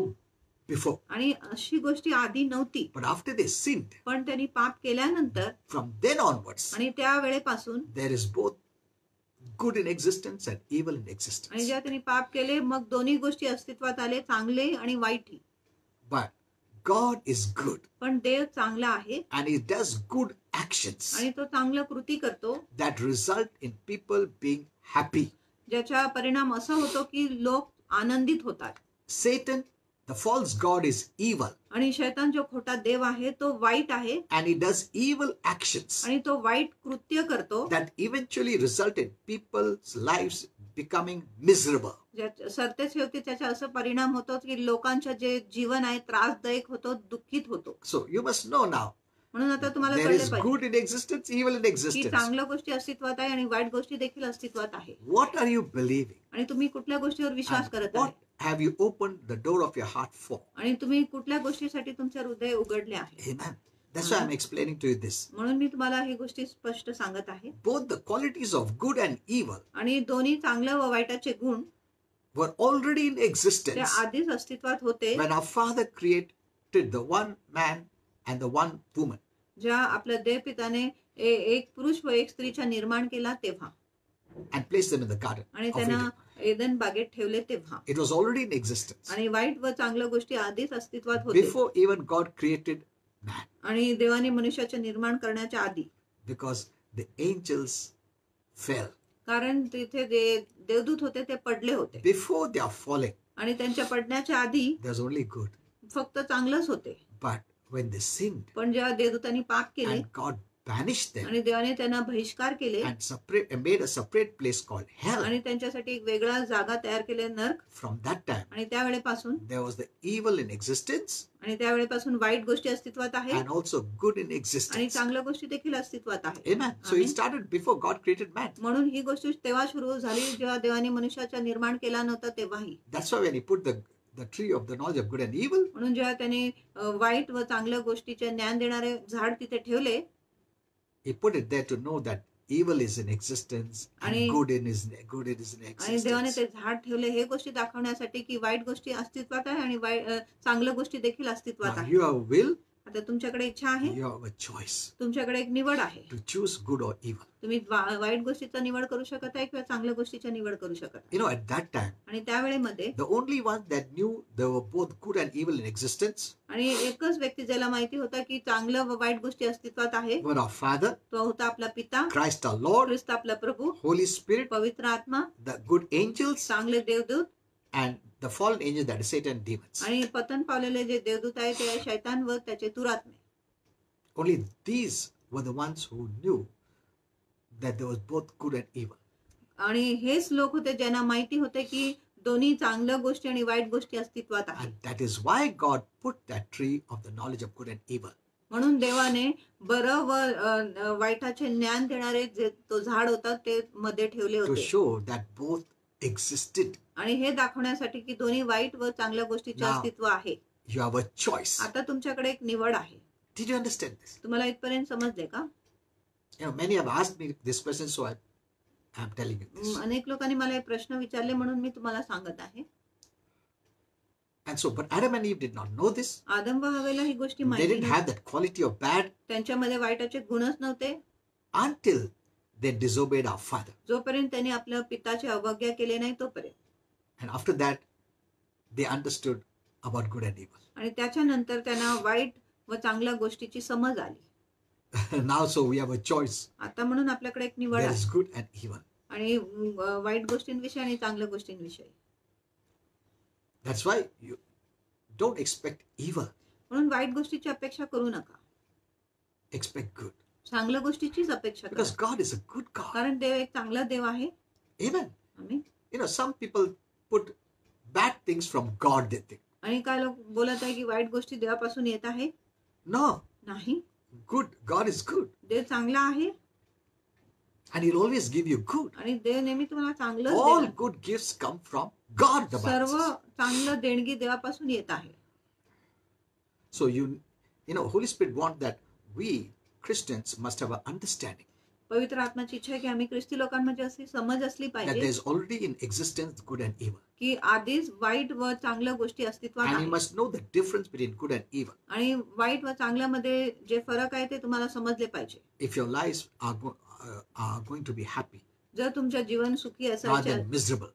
before, आणि अशी गोष्टी आधी नव्हती, but after they sinned, पण त्यांनी पाप केल्यानंतर from then onwards, आणि त्या वेळेपासून, there is both good in existence and evil in आणि existence. जेव्हा त्यांनी पाप केले मग दोन्ही गोष्टी अस्तित्वात आले, चांगले आणि वाईटही. But God is good पण देव चांगला आहे and He does good actions आणि तो चांगल्या कृती करतो, that result in people being happy. ज्याचा परिणाम असा होतो की लोक आनंदित होतात. Satan, the false God, is evil आणि शैतान जो खोटा देव आहे तो वाईट आहे and he does evil actions आणि तो वाईट कृत्य करतो, that eventually result in people's lives becoming miserable. सरते शेवटी त्याचा असा परिणाम होतो की लोकांचे जे जीवन आहे त्रासदायक होतो, दुःखित होतो. So you must know now, म्हणून आता तुम्हाला there कळले is पाहिजे good in existence, evil in की existence. चांगल्या गोष्टी अस्तित्वात आहे आणि वाईट गोष्टी देखील अस्तित्वात आहे. What are you believing? आणि तुम्ही कुठल्या गोष्टीवर विश्वास And करत what आहे have you opened the door of your heart for? आणि तुम्ही कुठल्या गोष्टीसाठी तुमचे हृदय उघडले आहे. Amen. That's why I'm explaining to you this. म्हणून मी तुम्हाला ही गोष्टी स्पष्ट सांगत आहे. Both the qualities of good and evil आणि दोन्ही चांगल्या व वाईटाचे गुण were already in ते existence आधीच अस्तित्वात होते, when our Father created the one man and the one woman. ज्या आपल्या देवपिताने एक पुरुष व एक स्त्रीचा निर्माण केला तेव्हा And placed them in the garden आणि of त्यांना Eden. एदन बागेत ठेवले तेव्हा. It was already in existence आणि वाईट व चांगल्या गोष्टी आधीच अस्तित्वात होते before even God created man, आणि देवाने मनुष्याचे निर्माण करण्याच्या आधी, because the angels fell. कारण तिथे देवदूत होते ते पडले होते Before their falling, आणि त्यांच्या पडण्याच्या आधी there's only good. फक्त चांगलंच होते. But when they sinned पण जेव्हा देवदूतांनी पाप केले and God banished them आणि देवाने त्यांना बहिष्कार केले and made a separate place called hell. आणि त्यांच्यासाठी एक वेगळा जागा तयार केले नर्क. From that time, आणि त्यावेळेपासून there was the evil in existence आणि त्यावेळेपासून वाईट गोष्टी अस्तित्वात आहेत and also good in आणि existence. चांगल्या गोष्टी देखील अस्तित्वात आहेत. Amen. So it started before God created man. म्हणून ही गोष्ट तेव्हा सुरू झाली जेव्हा देवाने मनुष्याचा निर्माण केला नव्हता तेव्हाही. That's why when he put the tree of the knowledge of good and evil, म्हणून जेव्हा त्याने वाईट व चांगल्या गोष्टीचे ज्ञान देणारे झाड तिथे ठेवले, he put it there to know that evil is in existence and आणि- good is in आणि देवाने existence. ते झाड ठेवले हे गोष्टी दाखवण्यासाठी की वाईट गोष्टी अस्तित्वात आहे आणि चांगल्या गोष्टी देखील अस्तित्वात Now आहे. you have a will, आता तुमच्याकडे इच्छा आहे, you have a choice तुमच्याकडे एक निवड आहे. to choose good or evil. तुम्ही वाईट गोष्टीचा निवड करू शकत आहे किंवा चांगल्या गोष्टीचा निवड करू शकत आहे. You know, at that time, आणि त्यावेळेमध्ये the only one that knew there were both good and evil in existence आणि एकच व्यक्ती ज्याला माहिती होता की चांगलं व वाईट गोष्टी अस्तित्वात आहे were our Father, तो होता आपला पिता, Christ our Lord, ख्रिस्त आपला प्रभू, Holy Spirit, पवित्र आत्मा, the good angels, चांगले देवदूत and the fallen angels, that is Satan and demons. आणि पतन पावलेले जे देवदूत आहे ते आहे शैतान व त्याचे दुरात्मे. Only these were the ones who knew that there was both good and evil. आणि हेच लोक होते ज्यांना माहिती होते की दोन्ही चांगल्या गोष्टी आणि वाईट गोष्टी अस्तित्वात आहेत. And that is why God put that tree of the knowledge of good and evil. म्हणून देवाने बरं व वाईटाचे ज्ञान देणारे जे तो झाड होता ते मध्ये ठेवले To होते show that both existed. आणि हे दाखवण्यासाठी की दोन्ही वाईट व चांगल्या गोष्टीचे Now- अस्तित्व आहे. You have a choice. आता तुमच्याकडे एक निवड आहे. Did you understand this? तुम्हाला इथपर्यंत समजले का? You know, many have asked me this question, so I'm telling you this. अनेक लोकांनी मला हे प्रश्न विचारले म्हणून मी तुम्हाला सांगत आहे. And so, but Adam and Eve did not know this. आदम व हवेला ही गोष्टी They माहिती didn't नव्हती. have that quality of bad त्यांच्यामध्ये वाईटाचे गुणच नव्हते until they disobeyed our Father. जोपर्यंत त्यांनी आपल्या पिताची अवज्ञा केली नाही तोपर्यंत. And after that, they understood about good and evil. आणि त्याच्यानंतर त्यांना वाईट व चांगल्या गोष्टीची समज आली. Now, so we have a choice. आता म्हणून आपल्याकडे एक निवड There आहे is good and evil. आणि वाईट गोष्टींविषयी आणि चांगल्या गोष्टींविषयी. That's why you don't expect evil. म्हणून वाईट गोष्टीची अपेक्षा करू नका, Expect good. चांगल्या गोष्टीचीच अपेक्षा करा. Because God is a good God. कारण देव एक चांगला देव आहे. Amen. आम्ही You know, some people put bad things from God, they think. आणि काय लोक बोलत आहे की वाईट गोष्टी देवापासून येत आहे. No, नाही, good. God is good. देव चांगला आहे And He'll always give you good. आणि देव नेहमी तुम्हाला चांगलं All देणार. good gifts come from God, the Bible सर्व says. चांगलं देणगी देवापासून येत आहे. So you know, Holy Spirit wants that we Christians must have an understanding पवित्र आत्माची इच्छा आहे की आम्ही ख्रिस्ती लोकांमध्ये अशी समज असली that पाहिजे there's already in existence good and evil. की आधीच वाईट व चांगल्या गोष्टी अस्तित्वात And you आहेत. must know the difference between good and evil. आणि वाईट व चांगल्यामध्ये जे फरक आहे ते तुम्हाला समजले पाहिजे. If your lives are going to be happy जर तुमच्या जीवन सुखी rather असायचे than miserable.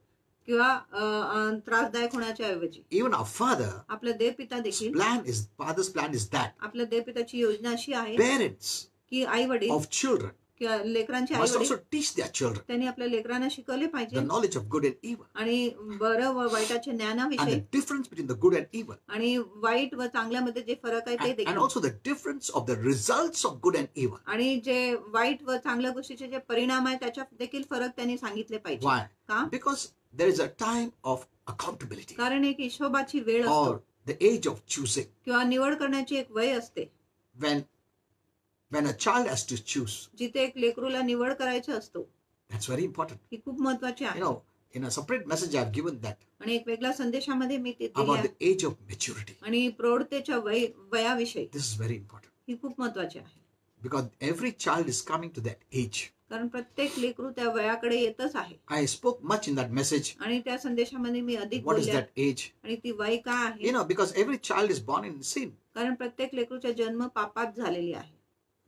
किंवा त्रासदायक होण्याच्या ऐवजी Even our Father, आपल्या देवपिता देखील Father's plan is that आपल्या देवपिताची योजना अशी आहे parents की आई वडील of children किंवा लेकरांचे आई must वडील also teach their children त्यांनी आपल्या लेकरांना शिकवले the पाहिजे knowledge of good and evil आणि बरं व वाईटाच्या and ज्ञानाविषयी the difference between the good and evil. आणि वाईट व चांगल्यामध्ये जे फरक आहे ते And देखील also the difference of the results of good and evil. आणि जे वाईट व चांगल्या गोष्टीचे जे परिणाम आहे त्याच्यात देखील फरक त्यांनी सांगितले पाहिजे. Why? का? Because there is a time of accountability कारण एक हिशोबाची वेळ असतो or the age of choosing किंवा निवड करण्याची एक वय असते when a child has to choose. जिथे एक लेकरूला निवड करायची असतो. That's very important. ही खूप महत्वाची You आहे. know, in a separate message I've given that आणि एक वेगळ्या संदेशामध्ये मी ते दिले about आहे. the age of maturity. आणि प्रौढतेच्या वयाविषयी This is very important ही खूप महत्वाची आहे. because every child is coming to that age. कारण प्रत्येक लेकरू त्या वयाकडे येतच आहे. I spoke much in that message. आणि त्या संदेशामध्ये मी अधिक What is बोलले that age? आणि ती वय काय आहे. You know, because every child is born in sin. कारण प्रत्येक लेकरूचा जन्म पापात झालेली आहे.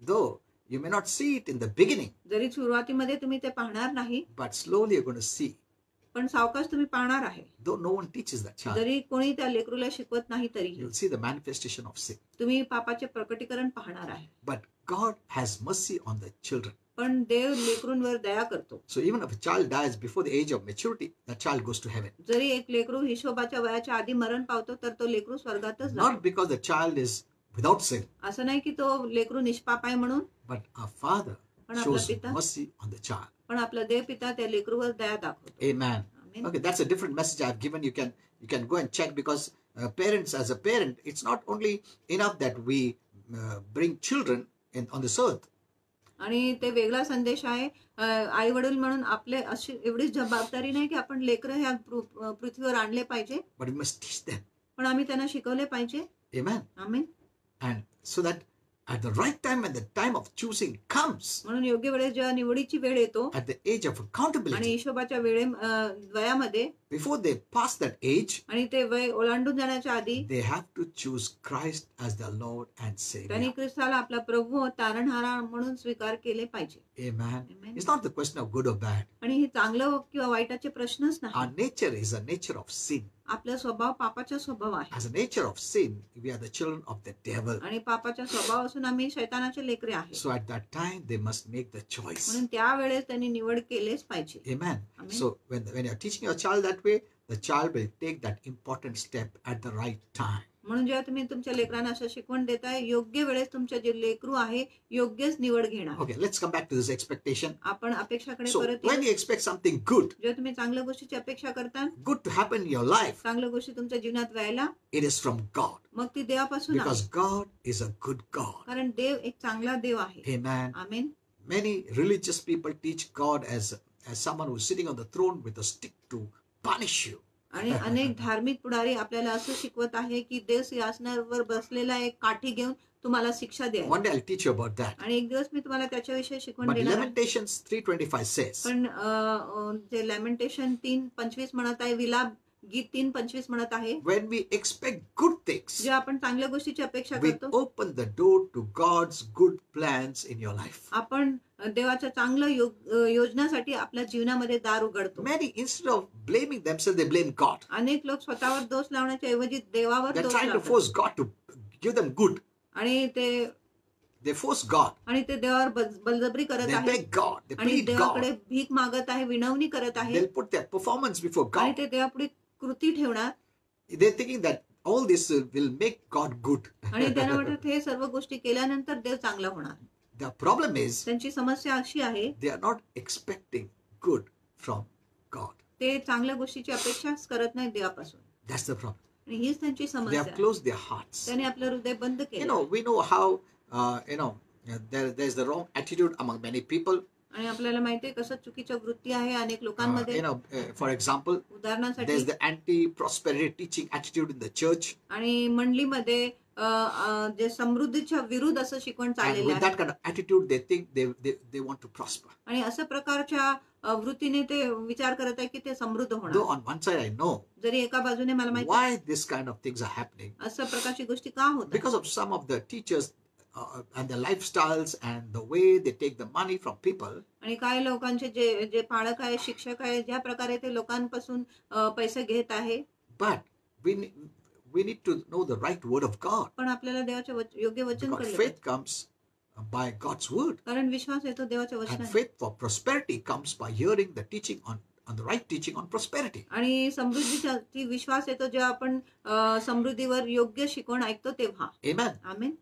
Though you may not see it in the beginning, जरी सुरुवातीमध्ये तुम्ही ते पाहणार नाही but slowly you're going to see. पण सावकाश तुम्ही पाहणार आहे. Though no one teaches that child, जरी कोणी त्या लेकरूला शिकवत नाही तरीही you'll see the manifestation of sin. तुम्ही पापाचे प्रकटीकरण पाहणार आहे. But God has mercy on the children. पण देव लेकरूंवर दया करतो. So even if a child dies before the age of maturity, that child goes to heaven. जरी एक लेकरू हिशोबाच्या वयाच्या आधी मरण पावतो तर तो लेकरू स्वर्गातच जातो. Not because the child is without sin. असं नाही की तो लेकरू निष्पाप आहे म्हणून, But our Father पण आपला shows पिता mercy on the child. पण आपला देव पिता त्या लेकरूवर दया दाखवतो. Amen. Amen. Okay, that's a different message I've given. You can go and check, because parents, as a parent, it's not only enough that we bring children on this earth. आणि ते वेगळा संदेश आहे. आई वडील म्हणून आपले अशी एवढीच जबाबदारी नाही की आपण लेकरं ह्या पृथ्वीवर आणले पाहिजे, But we must teach them. पण आम्ही त्यांना शिकवले पाहिजे. Amen. Amen. And so that at the right time, when the time of choosing comes, म्हणून योग्य वेळेस जेव्हा निवडीची वेळ येतो at the age of आणि accountability, हिशोबाच्या वयामध्ये before they pass that age, आणि ते वय ओलांडून जाण्याच्या आधी they have to choose Christ as their Lord and त्यांनी Savior. ख्रिस्ताला आपला प्रभू व तारणहारा म्हणून स्वीकार केले पाहिजे. Amen. Amen. It's not the question of good or bad. आणि हे चांगलं किंवा वाईटाचे प्रश्नच Our नाही. nature is a nature of sin. आपला स्वभाव पापाचा स्वभाव आहे As a nature of sin, we are the children of the devil. आणि पापाचा स्वभाव असून आम्ही शैतानाचे लेकरे आहे. So at that time, they must make the choice. म्हणून त्यावेळेस त्यांनी निवड केलेच पाहिजे. Amen. Amen. So when you're teaching your child that way, the child will take that important step at the right time. म्हणून जेव्हा तुम्ही तुमच्या लेकरांना असं शिकवण देताय, योग्य वेळेस तुमच्या जे लेकरू आहे योग्यच निवड घेणार. Okay, let's come back to this expectation. आपण अपेक्षाकडे So परत when येऊ. you expect something good, जेव्हा तुम्ही चांगल्या गोष्टीची अपेक्षा करता, good to happen in your life, चांगल्या गोष्टी तुमच्या जीवनात व्हायला, it is from God. मग ती देवापासून आहे. Because God is a good God. कारण देव एक चांगला देव आहे. Amen. Amen. Many religious people teach God as someone who's sitting on the throne with a stick to punish you. आणि अनेक धार्मिक पुढारी आपल्याला असं शिकवत आहे की देव सिंहासनावर बसलेला एक काठी घेऊन तुम्हाला शिक्षा द्या. One day I'll teach you about that. आणि एक दिवस मी तुम्हाला त्याच्याविषयी शिकवण But देणार आहे. Lamentations 3:25 says, पण जे लॅमेंटेशन 3:25 म्हणत आहे, विलाप गीत 3:25 म्हणत आहे, when we expect good things, जे आपण चांगल्या गोष्टीची अपेक्षा we करतो, open the door to God's good plans in your life. आपण देवाच्या चांगल्या योजनासाठी आपल्या जीवनामध्ये दार उघडतो. Many, instead of blaming themselves, they blame God. अनेक लोक स्वतःवर दोष लावण्याच्या ऐवजी देवावर They're दोष trying to लावतात force God to give them good. आणि They force God. ते देवावर बलजबरी करत They आहे beg God. They आणि plead देवाकडे God. भीक मागत आहे, विनवणी करत आहे They'll put their performance before आणि God. ते देवापुढे कृती ठेवणार They're thinking that all this will make God good. आणि त्यांना वाटत हे सर्व गोष्टी केल्यानंतर देव चांगला होणार. The problem is त्यांची समस्या अशी आहे, they are not expecting good from God. ते चांगल्या गोष्टीची अपेक्षाच करत नाही देवापासून. That's the problem. आणि हीच त्यांची They समस्या have आहे. closed their hearts. त्याने आपलं हृदय बंद You केलं know, we know how, there's the wrong attitude among many people. आणि आपल्याला माहितीये कसं चुकीच्या वृत्ती आहे अनेक लोकांमध्ये. For example, उदाहरणासाठी there's the anti-prosperity teaching attitude in the church. आणि मंडलीमध्ये जे समृद्धीच्या विरुद्ध असं शिकवण And चाललेलं with आहे that kind of attitude, they think they want to prosper. आणि अशा प्रकारच्या वृत्तीने ते विचार करत आहे की ते समृद्ध Though होणार. on one side I know जरी एका बाजूने मला माहिती why this kind of things are happening. अशा प्रकारची गोष्टी का होतात, Because of some of the teachers and their lifestyles and the way they take the money from people. आणि काही लोकांचे जे पालक आहे, शिक्षक आहे, ज्या प्रकारे ते लोकांपासून पैसे घेत आहे. But we need to know the right word of God. पण आपल्याला देवाचे योग्य वचन Because कळले faith comes by God's word. कारण विश्वास येतो देवाच्या And वचनात. faith for prosperity comes by hearing the teaching on the right teaching on prosperity. आणि समृद्धीसाठी विश्वास येतो जेव्हा आपण समृद्धीवर योग्य शिकवण ऐकतो तेव्हा. Amen. Amen.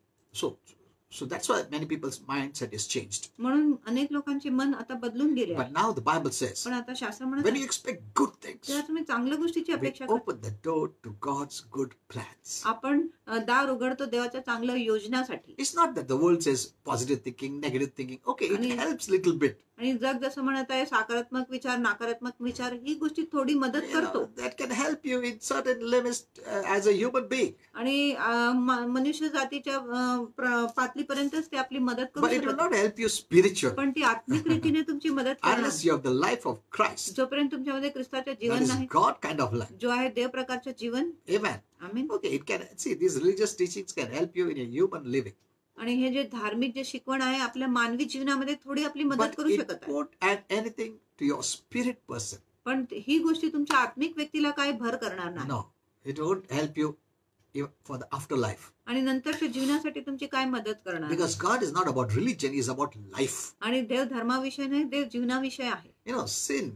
So that's why many people's mindset is changed. म्हणून अनेक लोकांचे मन आता बदलून गेले आहे. But now the Bible says, पण आता शास्त्र म्हणत when you आहे, expect good things, तेव्हा तुम्ही चांगल्या गोष्टीची we अपेक्षा करता. open the door to God's good plans. आपण दार उघडतो देवाच्या चांगल्या योजनासाठी. It's not that the world says positive thinking, negative thinking. Okay, it आणि- helps little bit. आणि जग जसं म्हणत आहे सकारात्मक विचार, नकारात्मक विचार, ही गोष्टी थोडी मदत करतो That can help you in certain limits as a human being. आणि मनुष्य जातीच्या पातळीपर्यंतच ते आपली मदत करू But it will शकतात. not help you spiritually पण ती आत्मिक रीतीने तुमची मदत करणार unless you have the life of Christ. जोपर्यंत तुमच्यामध्ये ख्रिस्ताचे That जीवन is नाही, God kind of life. जो आहे देव प्रकारचे जीवन. Amen. आमीन. Okay, it can see these religious teachings can help you in your human living. आणि हे जे धार्मिक जे शिकवण आहे आपल्या मानवी जीवनामध्ये थोडी आपली मदत But करू it शकत आहे. won't add anything to your spirit person. पण ही गोष्टी तुमच्या आत्मिक व्यक्तीला काही भर करणार नाही. No, it won't help you even for the afterlife. आणि नंतरच्या जीवनासाठी तुमची काय मदत करणार. Because God is not about religion, He is about life. आणि देव धर्माविषय नाही, देव जीवनाविषय आहे. Sin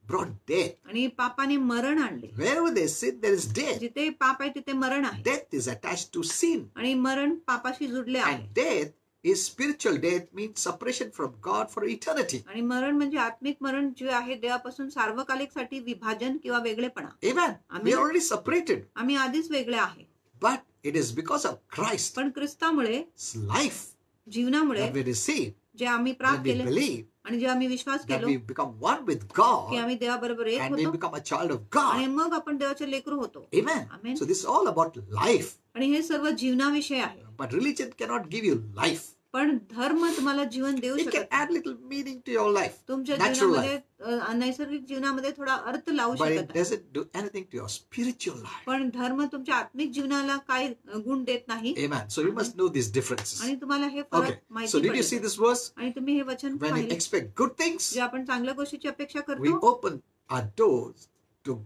brought death. आणि पापाने मरण आणले. Wherever there is sin, there is death. जिथे पाप आहे तिथे मरण आहे. Death is attached to sin. आणि मरण पापाशी जुडले आहे. And death is spiritual death, means separation from God for eternity. आणि मरण म्हणजे आत्मिक मरण जे आहे देवापासून सार्वकालिकसाठी विभाजन किंवा वेगळेपणा. Amen. We are already separated. आम्ही आधीच वेगळे आहे. But it is because of Christ's पण ख्रिस्तामुळे life जीवनामुळे that we receive, जे आम्ही that प्राप्त we केले believe, आणि जे आम्ही विश्वास that केलो we become one with की God, आम्ही देवाबरोबर एक and we होतो become a child of आणि God. मग आपण देवाचे लेकरू होतो. Amen. Amen. So this is all about life. आणि हे सर्व जीवनाविषयी आहे. But religion cannot give you life. पण धर्म तुम्हाला जीवन देऊ It can शकत add little meaning to your life, तुमच्या natural जीवनामध्ये life, नैसर्गिक जीवनामध्ये थोडा अर्थ लावू but शकत it आहे. doesn't do anything to your spiritual life. पण धर्म तुमच्या आत्मिक जीवनाला काही गुण देत नाही. Amen. So you must know these differences. आणि तुम्हाला हे Okay. फरक So माहिती did you see पडले. this verse? आणि तुम्ही हे वचन When we पाहिले expect good things, जे आपण चांगल्या गोष्टीची अपेक्षा we करतो open our doors to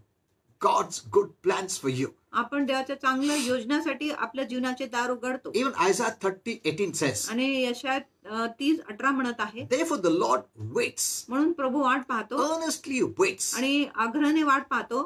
God's good plans for you. आपण देवाच्या चांगल्या योजनासाठी आपल्या जीवनाचे दार उघडतो. Even Isaiah 30:18 says, आणि यशायात 30:18 म्हणत आहे, therefore the Lord waits, म्हणून प्रभू वाट पाहतो earnestly waits, आणि आग्रहाने वाट पाहतो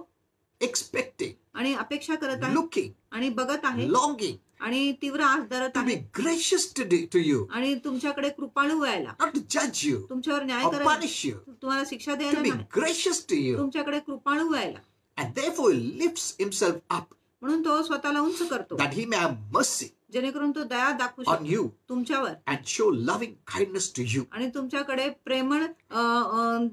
expecting, आणि अपेक्षा करत आहे looking, आणि बघत आहे longing आणि तीव्र आस धरत to be आहे gracious to you, आणि तुमच्याकडे कृपाळू व्हायला, not to judge you तुमच्यावर न्याय or करायला, punish you, तुम्हाला शिक्षा to द्यायला be नाही, gracious to you. तुमच्याकडे कृपाळू व्हायला. And therefore he lifts himself up म्हणून तो स्वतःला उंच करतो that he may have mercy जेणेकरून तो दया दाखवू on शकतो you तुमच्यावर and show loving kindness to you. आणि तुमच्याकडे प्रेमळ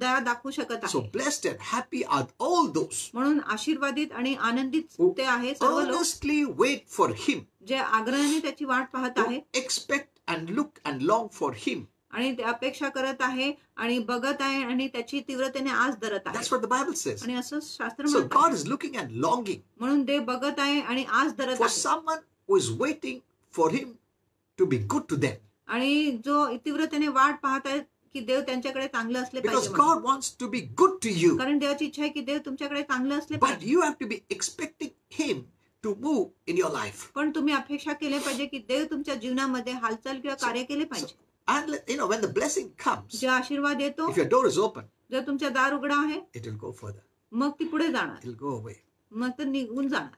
दया दाखवू शकत So आहे. blessed and happy are all those म्हणून आशीर्वादित आणि आनंदित who ते आहे सर्व लोक earnestly wait for him, जे आग्रहाने त्याची वाट पाहत who आहे expect and look and long for him. आणि ते अपेक्षा करत आहे आणि बघत आहे आणि त्याची तीव्रतेने आस धरत आहे. That's what the Bible says. आणि असं शास्त्र So म्हणतं. God is looking and longing म्हणून ते बघत आहे आणि आस धरत for आहे someone who is waiting for him to be good to them. आणि जो तीव्रतेने वाट पाहत आहे की देव त्यांच्याकडे चांगलं असले Because पाहिजे म्हणून. God wants to be good to you. कारण देवाची इच्छा आहे की देव तुमच्याकडे चांगलं असले But पाहिजे. you have to be expecting him to move in your life. पण तुम्ही अपेक्षा केली पाहिजे की देव तुमच्या जीवनामध्ये हालचाल किंवा कार्य केले पाहिजे. And when the blessing comes, जे आशीर्वाद येतो, if your door is open, जर तुमच्या दार उघडा आहे it will go further. मग ती पुढे जाणार, It will go away. मग तर निघून जाणार.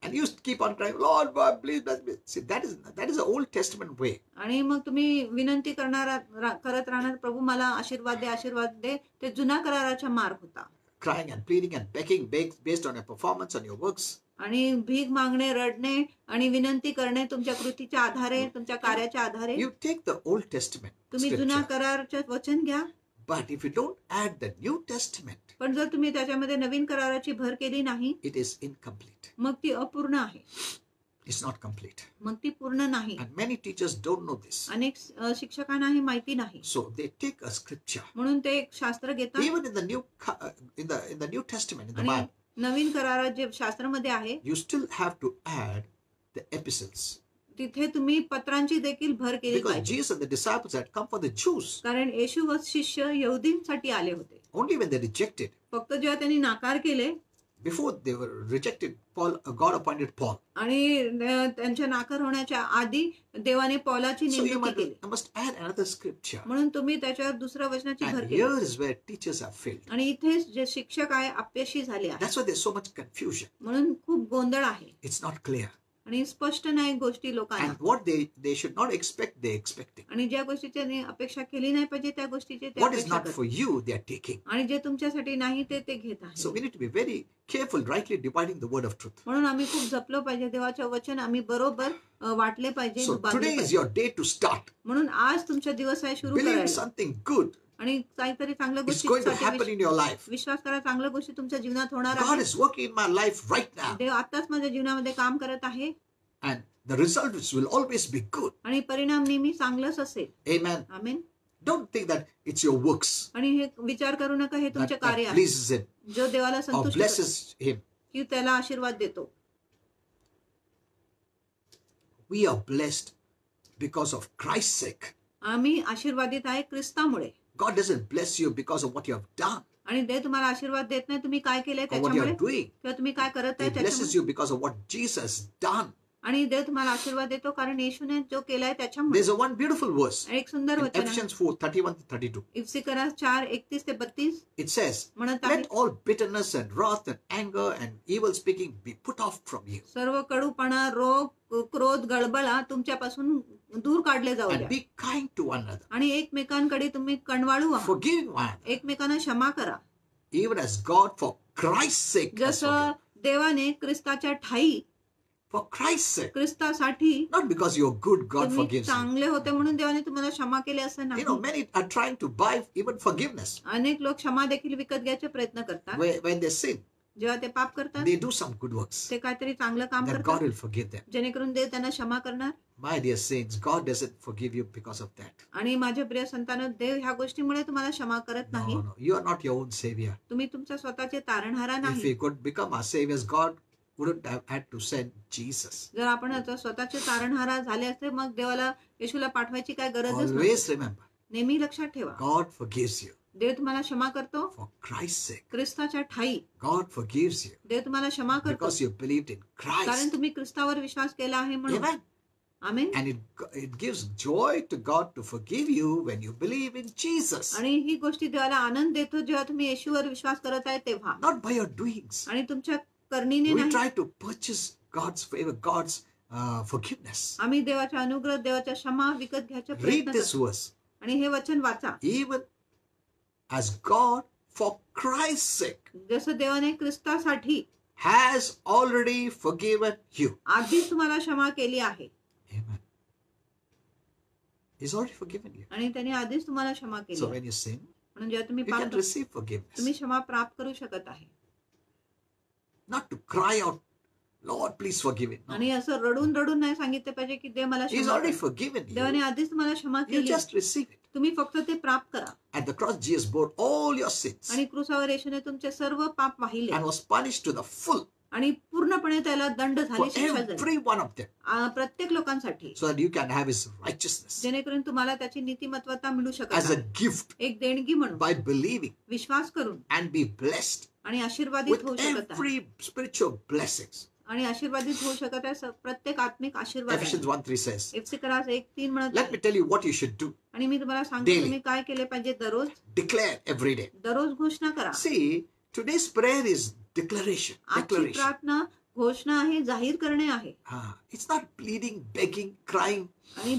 And you keep on crying, Lord, God, please bless me. See, that is the Old Testament way. आणि मग तुम्ही विनंती करत राहणार, प्रभू मला आशीर्वाद दे. ते जुना कराराचा मार्ग होता. Crying and pleading and begging based on your performance, on your works. आणि भीक मागणे, रडणे आणि विनंती करणे तुमच्या कृतीच्या आधारे, तुमच्या कार्याच्या आधारे. You take the Old Testament तुम्ही जुना scripture, कराराचे वचन घ्या. but if you don't add the New Testament, पण जर तुम्ही त्याच्यामध्ये नवीन कराराची भर केली नाही, it is incomplete. मग ती अपूर्ण आहे, It's not complete. मग ती पूर्ण नाही. And many teachers don't know this. अनेक शिक्षकांना ही माहिती नाही, So they take a scripture. म्हणून ते एक शास्त्र घेतात. Even in the New Testament, in the आणि Bible, नवीन करारात जे शास्त्रामध्ये आहे you still have to add the epistles. तिथे तुम्ही पत्रांची देखील भर केली Because पाहिजे. Jesus and the disciples had come for the Jews. कारण येशू व शिष्य यहुदींसाठी आले होते. Only when they rejected, फक्त जेव्हा त्यांनी नाकार केले before they were rejected, God appointed Paul. आणि त्यांच्या नाकार होण्याच्या आधी देवाने पौलाची So नियुक्ती केली. you must add another scripture. म्हणून तुम्ही त्याच्यावर दुसऱ्या वचनाची भर And केली. here is where teachers have failed. आणि इथेच जे शिक्षक आहे अपयशी झाले आहे. That's why there's so much confusion. म्हणून खूप गोंधळ आहे It's not clear. आणि स्पष्ट नाही गोष्टी लोकांना. And what they should not expect, they're expecting. आणि ज्या गोष्टीची त्यांनी अपेक्षा केली नाही पाहिजे त्या गोष्टीची ते What is अपेक्षा not करतात. for you, they are taking. आणि जे तुमच्यासाठी नाही ते घेत आहे. So we need to be very careful rightly dividing the word of truth. म्हणून आम्ही खूप जपलं पाहिजे देवाचं वचन आम्ही बरोबर वाटले पाहिजे, So दुभागले today is पाहिजे. your day to start. म्हणून आज तुमचा दिवस आहे सुरू Believe करायला. something good आणि काहीतरी चांगल्या is going to happen गोष्टी in your life. विश्वास करा, चांगल्या गोष्टी तुमच्या जीवनात होणार God आहे. is working in my life right now. देव आताच माझ्या जीवनामध्ये काम करत आहे And the results will always be good. आणि परिणाम नेहमी चांगलाच असेल. Amen. Amen. Don't think that it's your works आणि हे विचार करू नका हे तुमचे that कार्य आहे pleases him जो देवाला or संतुष्ट करतो, blesses him. की त्याला आशीर्वाद देतो. We are blessed because of Christ's sake. आम्ही आशीर्वादित आहे ख्रिस्तामुळे. God doesn't bless you because of what you have done आणि देव तुम्हाला आशीर्वाद देत नाही तुम्ही काय केलंय or what you त्याच्यामुळे are doing. किंवा तुम्ही काय करत He आहे blesses त्याच्यामुळे. you because of what Jesus has done. आणि देव तुम्हाला आशीर्वाद देतो कारण येशूने जो केलाय त्याच्यामुळे. There's a one beautiful verse एक सुंदर in वचन आहे. Ephesians 4:31-32. इफ्सिकरा 4:31-32 It says, म्हणत आहे, let all bitterness and wrath and anger and evil speaking be put off from you, सर्व कडूपणा, रोग, क्रोध, गळबळा तुमच्यापासून दूर काढले जाऊ and द्या be kind to one another, आणि एकमेकांकडे तुम्ही कणवाळू व्हा, forgiving one another, एकमेकांना क्षमा करा, even as God for Christ's sake has जसं forgiven. देवाने ख्रिस्ताच्या ठाई, For Christ's sake, ख्रिस्तासाठी not because you're good, God तुम्ही forgives you. चांगले होते म्हणून देवाने तुम्हाला क्षमा केली असं You know, नाही. many are trying to buy even forgiveness. अनेक लोक क्षमा देखील विकत घ्यायचे प्रयत्न करतात. When they sin, जेव्हा ते पाप करतात they do some good works, ते काहीतरी चांगलं काम that God करतात will forgive them. जेणेकरून देव त्यांना क्षमा करणार. My dear saints, God doesn't forgive you because of that. आणि माझ्या प्रिय संतांनो, देव ह्या गोष्टीमुळे तुम्हाला क्षमा करत नाही. No, you are not your own savior. तुम्ही तुमच्या स्वतःचे तारणहारा If नाही. we could become our saviors, God wouldn't have had to send Jesus. जर आपण आता स्वतःचे तारणहारा झाले असते मग देवाला येशूला पाठवायची काय गरजच नाही. Always remember, नेहमी लक्षात ठेवा, God forgives you देव तुम्हाला क्षमा करतो for Christ's sake. ख्रिस्ताच्या ठाई. God forgives you देव तुम्हाला क्षमा करतो because you believed in कारण Christ. तुम्ही ख्रिस्तावर विश्वास केला आहे म्हणून. Amen. Amen. And it gives joy to God to forgive you when you believe in Jesus. आणि ही गोष्टी देवाला आनंद देतो जेव्हा तुम्ही येशूवर विश्वास करत आहे तेव्हा, Not by your doings. आणि तुमच्या करणीने We नाही. try to purchase God's favor, God's forgiveness. आम्ही देवाच्या अनुग्रह, देवाच्या क्षमा विकत घ्यायचा Read प्रयत्न this करतो. verse. आणि हे वचन वाचा. Even as God, for Christ's sake, जसं देवाने ख्रिस्तासाठी has already forgiven you. आधीच तुम्हाला क्षमा केली आहे. Amen. He's already forgiven you. आणि त्याने आधीच तुम्हाला क्षमा केली So आहे. when you sin, म्हणून जेव्हा तुम्ही you पाप can करता, receive forgiveness. तुम्ही क्षमा प्राप्त करू शकत आहे. Not to cry out, Lord, please forgive it. No. आणि असं रडून रडून नाही सांगितलं पाहिजे की देव मला He's क्षमा already कर. forgiven you. देवाने आधीच तुम्हाला क्षमा You केली. just receive it. तुम्ही फक्त ते प्राप्त करा. At the cross, Jesus bore all your sins आणि क्रूसावर येशूने तुमचे सर्व पाप वाहिले and was punished to the full आणि पूर्णपणे त्याला दंड for झाली, शिक्षा झाली every one of them, प्रत्येक लोकांसाठी, so that you can have His righteousness जेणेकरून तुम्हाला त्याची नीतिमत्वता मिळू शकत as a आहे. gift एक देणगी म्हणून, by believing विश्वास करून and be blessed आणि आशीर्वादित with होऊ शकत आहे. every spiritual blessings. आणि आशीर्वादित होऊ शकत आहे प्रत्येक आत्मिक आशीर्वाद आहे. Ephesians 1:3 says, एफेसीकरा 1:3 म्हणत let me आहे. tell you what you should do. आणि मी तुम्हाला सांगतो Daily. तुम्ही काय केले पाहिजे. दररोज Declare every day. दररोज घोषणा करा. See, today's prayer is declaration. आजची Declaration. प्रार्थना घोषणा आहे, जाहीर करणे आहे. It's not pleading, begging, crying. आणि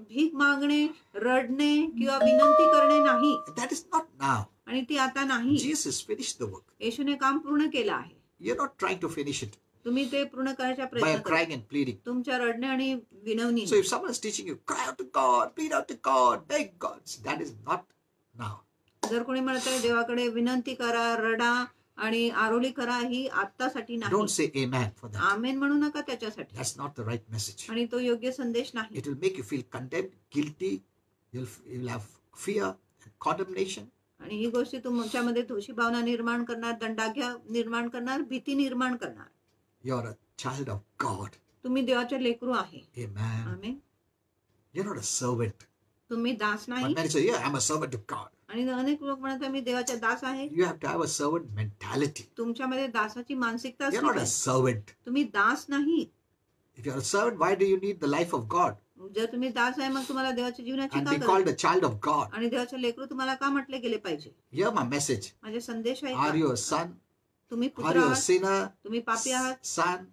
भीक मागणे, रडणे किंवा विनंती करणे नाही. That is not now. आणि ती आता नाही. Jesus finished the work. येशूने काम पूर्ण केलं आहे. You're not trying to finish it तुम्ही ते पूर्ण करायचा by प्रयत्न करा. crying and pleading. तुमच्या रडणे आणि विनवणी. So if someone is teaching you, cry out to God, plead out to God, beg God, that is not now. जर कोणी म्हणत आहे देवाकडे विनंती करा, रडा आणि आरोळी करा, ही आत्तासाठी नाही. Don't say amen for that. आमेन म्हणू नका त्याच्यासाठी. That's not the right message. आणि तो योग्य संदेश नाही. It will make you feel condemned, guilty. You'll have fear and condemnation. आणि ही गोष्टी तुमच्यामध्ये दोषी भावना निर्माण करणार, दंडाघ्या निर्माण करणार, भीती निर्माण करणार. You're a child of God. तुम्ही देवाचे लेकरू आहे. Amen. Amen. You're not a servant. तुम्ही दास But नाही. many say, yeah, I'm a servant of God. आणि अनेक लोक म्हणतात मी देवाचा दास आहे. You have to have a servant mentality. तुमच्यामध्ये दासाची मानसिकता You're असली not a पाहिजे. servant. तुम्ही दास नाही. If you're a servant, why do you need the life of God जर तुम्ही दास आहे मग तुम्हाला देवाच्या जीवनाची and का be गरज called आहे? a child of God? आणि देवाचे लेकरू तुम्हाला का म्हटले गेले पाहिजे? Hear my message. माझे संदेश आहे Are का? you a son? तुम्ही Are पुत्र you a आहात, sinner? तुम्ही पापी आहात, Son?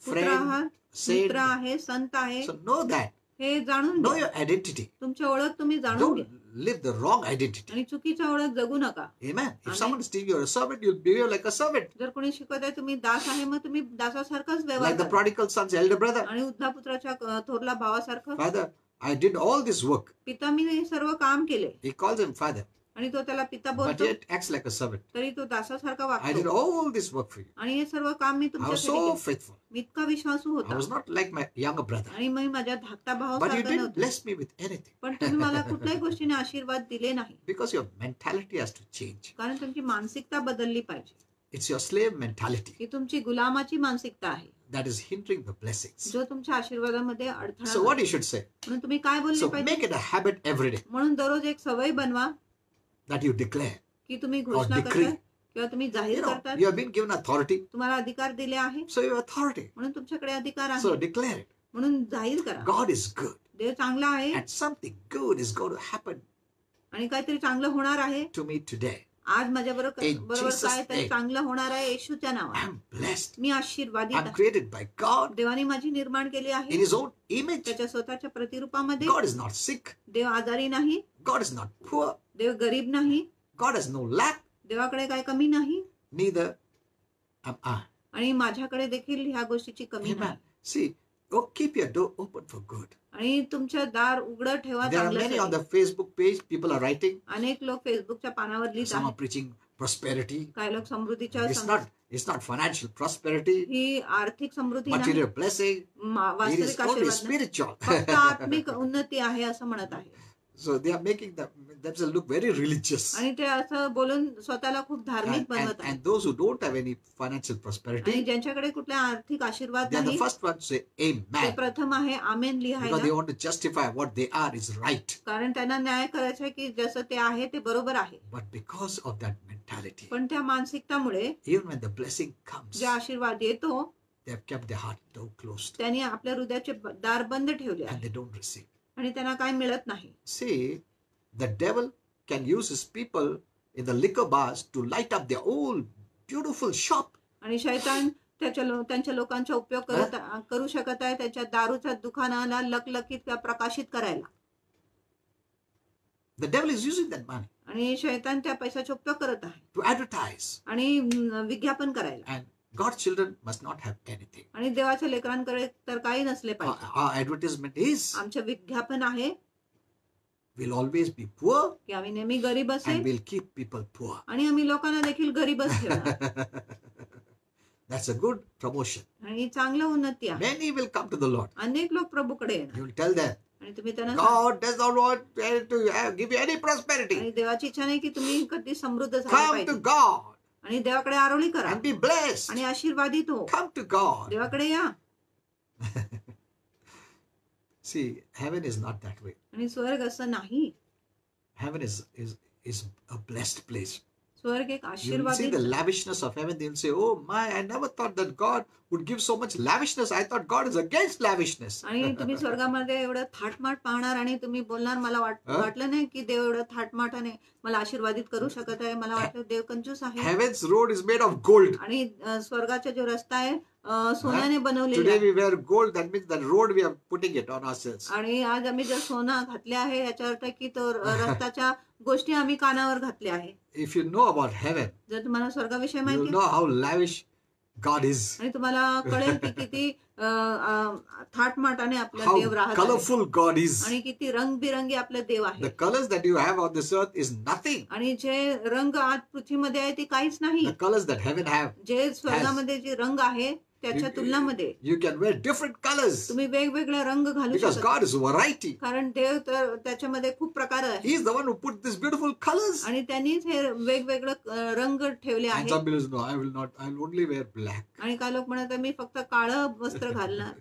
पुत्र Friend? आहात, Saint? मित्र आहे, संत आहे. So know that. हे जाणून Know घ्या. your identity. तुमची ओळख तुम्ही जाणून घ्या. Don't live the wrong identity. आणि चुकीच्या ओळख जगू नका. Amen. If Amen. someone is telling you you're a servant, you'll behave like a servant. जर कोणी शिकवत आहे तुम्ही दास आहे मग तुम्ही दासासारखाच व्यवहार Like the करा. prodigal son's elder brother. आणि उद्धापुत्राच्या थोरला भावासारखं. Father, I did all this work. पिता मी सर्व काम केले. He calls him father, आणि तो त्याला पिता but बोलतो, yet acts like a servant. तरी तो दासासारखा I did वागतो. all this work for you. आणि हे सर्व काम मी I was तुमच्यासाठी so केले. faithful. मी इतका विश्वासू I होता was not like my younger brother. आणि मी माझ्या धाकटा But you भावासारखा didn't नव्हतो. bless me with anything. पण तुम्ही मला कुठल्याही गोष्टीने आशीर्वाद दिले नाही. Because your mentality has to change. कारण तुमची मानसिकता बदलली पाहिजे. It's your slave mentality ही तुमची गुलामाची मानसिकता आहे that is hindering the blessings. जो तुमच्या आशीर्वादामध्ये अडथळा So what करतो. you should say? म्हणून तुम्ही काय बोलले So पाहिजे? make it a habit every day म्हणून दररोज एक सवय बनवा that you declare की तुम्ही or घोषणा decree करताय किंवा तुम्ही जाहीर करतात. You have been given authority, तुम्हाला अधिकार दिले आहे so you have authority. म्हणून तुमच्याकडे अधिकार So आहे declare it. म्हणून जाहीर करा. God is good, देव चांगला आहे and something good is going to happen आणि काहीतरी चांगलं होणार आहे. to me today. आज माझ्या In बरोबर Jesus' काहीतरी name. चांगलं होणार आहे येशूच्या नावाने. I'm blessed. मी आशीर्वादित I'm आहे. created by God देवाने माझी निर्माण केली in आहे His own image. त्याच्या स्वतःच्या प्रतिरूपामध्ये. God is not sick. देव आजारी नाही, God is not poor. देव गरीब नाही, God has no lack. देवाकडे काही कमी नाही Neither am I. आणि माझ्याकडे देखील ह्या गोष्टीची कमी Amen. नाही. See, keep your door open for good. आणि तुमचं दार उघडं ठेवा There are many on चांगल्यासाठी. the Facebook page. People are writing. अनेक लोक फेसबुकच्या पानावर लिहित Some are आहेत. preaching prosperity. काही लोक समृद्धीच्या It's not financial prosperity, ही आर्थिक समृद्धी नाही, material blessing. It वास्तविक is only आशीर्वाद नाही. spiritual. फक्त आत्मिक उन्नती आहे असं म्हणत आहे. So they are making themselves look very religious. आणि ते असं बोलून स्वतःला खूप धार्मिक बनवत आहेत. And those who don't have any financial आणि prosperity, ज्यांच्याकडे कुठला आर्थिक आशीर्वाद they are the नाही first one to say ते amen. प्रथम आहे आमेन Because they लिहायला. want to justify what they are is right. कारण त्यांना न्याय करायचा आहे की जसं ते आहे ते बरोबर आहे. But because of that mentality, पण त्या मानसिकतामुळे even when the blessing comes, जे आशीर्वाद येतो they have kept their heart door closed त्यांनी आपल्या हृदयाचे दार बंद ठेवले and आहे they don't receive. आणि त्यांना काय मिळत नाही. See, the devil can use his people in the liquor bars to light up their old beautiful shop. आणि शैतान त्यांच्या लोकांचा उपयोग करू शकत आहे त्यांच्या दारूच्या दुकानाला लकलकीत किंवा प्रकाशित करायला. The devil is using that money आणि शैतान त्या पैशाचा उपयोग करत आहे to advertise. आणि विज्ञापन करायला. And God's children must not have anything. आणि देवाच्या लेकरांकडे तर काही नसले पाहिजे. Our advertisement is, आमचं विज्ञापन आहे we'll always be poor की आम्ही नेहमी गरीब and असेल we'll keep people poor. आणि आम्ही लोकांना देखील गरीबच ठेवणार. That's a good promotion. आणि चांगलं उन्नती आहे. Many will come to the Lord. अनेक लोक प्रभूकडे येणार You will tell them, आणि तुम्ही त्यांना सांगा. God does not want to give you any prosperity. आणि देवाची इच्छा नाही की तुम्ही कधी समृद्ध झाले Come to पाहिजे God आणि देवाकडे आरोळी करा and be blessed. आणि आशीर्वादित हो. Come to God. देवाकडे या. See, heaven is not that way. आणि स्वर्ग असं नाही. Heaven is a blessed place. स्वर्ग एक You will see आशीर्वादित. the lavishness of heaven. They will say, oh my, I never thought that God would give so much lavishness. I thought God is against lavishness. आणि तुम्ही स्वर्गामध्ये एवढं थाटमाट पाहणार आणि तुम्ही बोलणार मला वाटलं नाही की देव एवढं थाटमाटाने मला आशीर्वादित करू शकत आहे. मला वाटलं देव कंजूस आहे. Heaven's road is made of gold. आणि स्वर्गाचा जो रस्ता आहे सोन्याने बनवलेला Today आहे. we wear gold. That means that road we are putting it on ourselves. आणि आज आम्ही जर सोनं घातले आहे याचा अर्थ की तो रस्त्याच्या गोष्टी आम्ही कानावर घातल्या आहे. If you know about heaven, जर तुम्हाला स्वर्गाविषयी you माहिती will know how lavish God is. आणि तुम्हाला कळेल की किती थाटमाटाने आपला How देव राहत आहे colorful God is. आणि किती रंगबिरंगी आपलं देव आहे. The colors that you have on this earth is nothing. आणि जे रंग आज पृथ्वीमध्ये आहे ते काहीच नाही. The colors that heaven have, जे स्वर्गामध्ये जे रंग आहे त्याच्या तुलनामध्ये you can wear different colors तुम्ही वेगवेगळे रंग घालू because शकता. God is variety. कारण देव तर त्याच्यामध्ये खूप प्रकार आहे He is the one who put these beautiful colors. आणि त्यांनीच हे वेगवेगळे रंग ठेवले And आहेत. some believers, no, I will not. I will only wear black. आणि काही लोक म्हणतात मी फक्त काळं वस्त्र घालणार.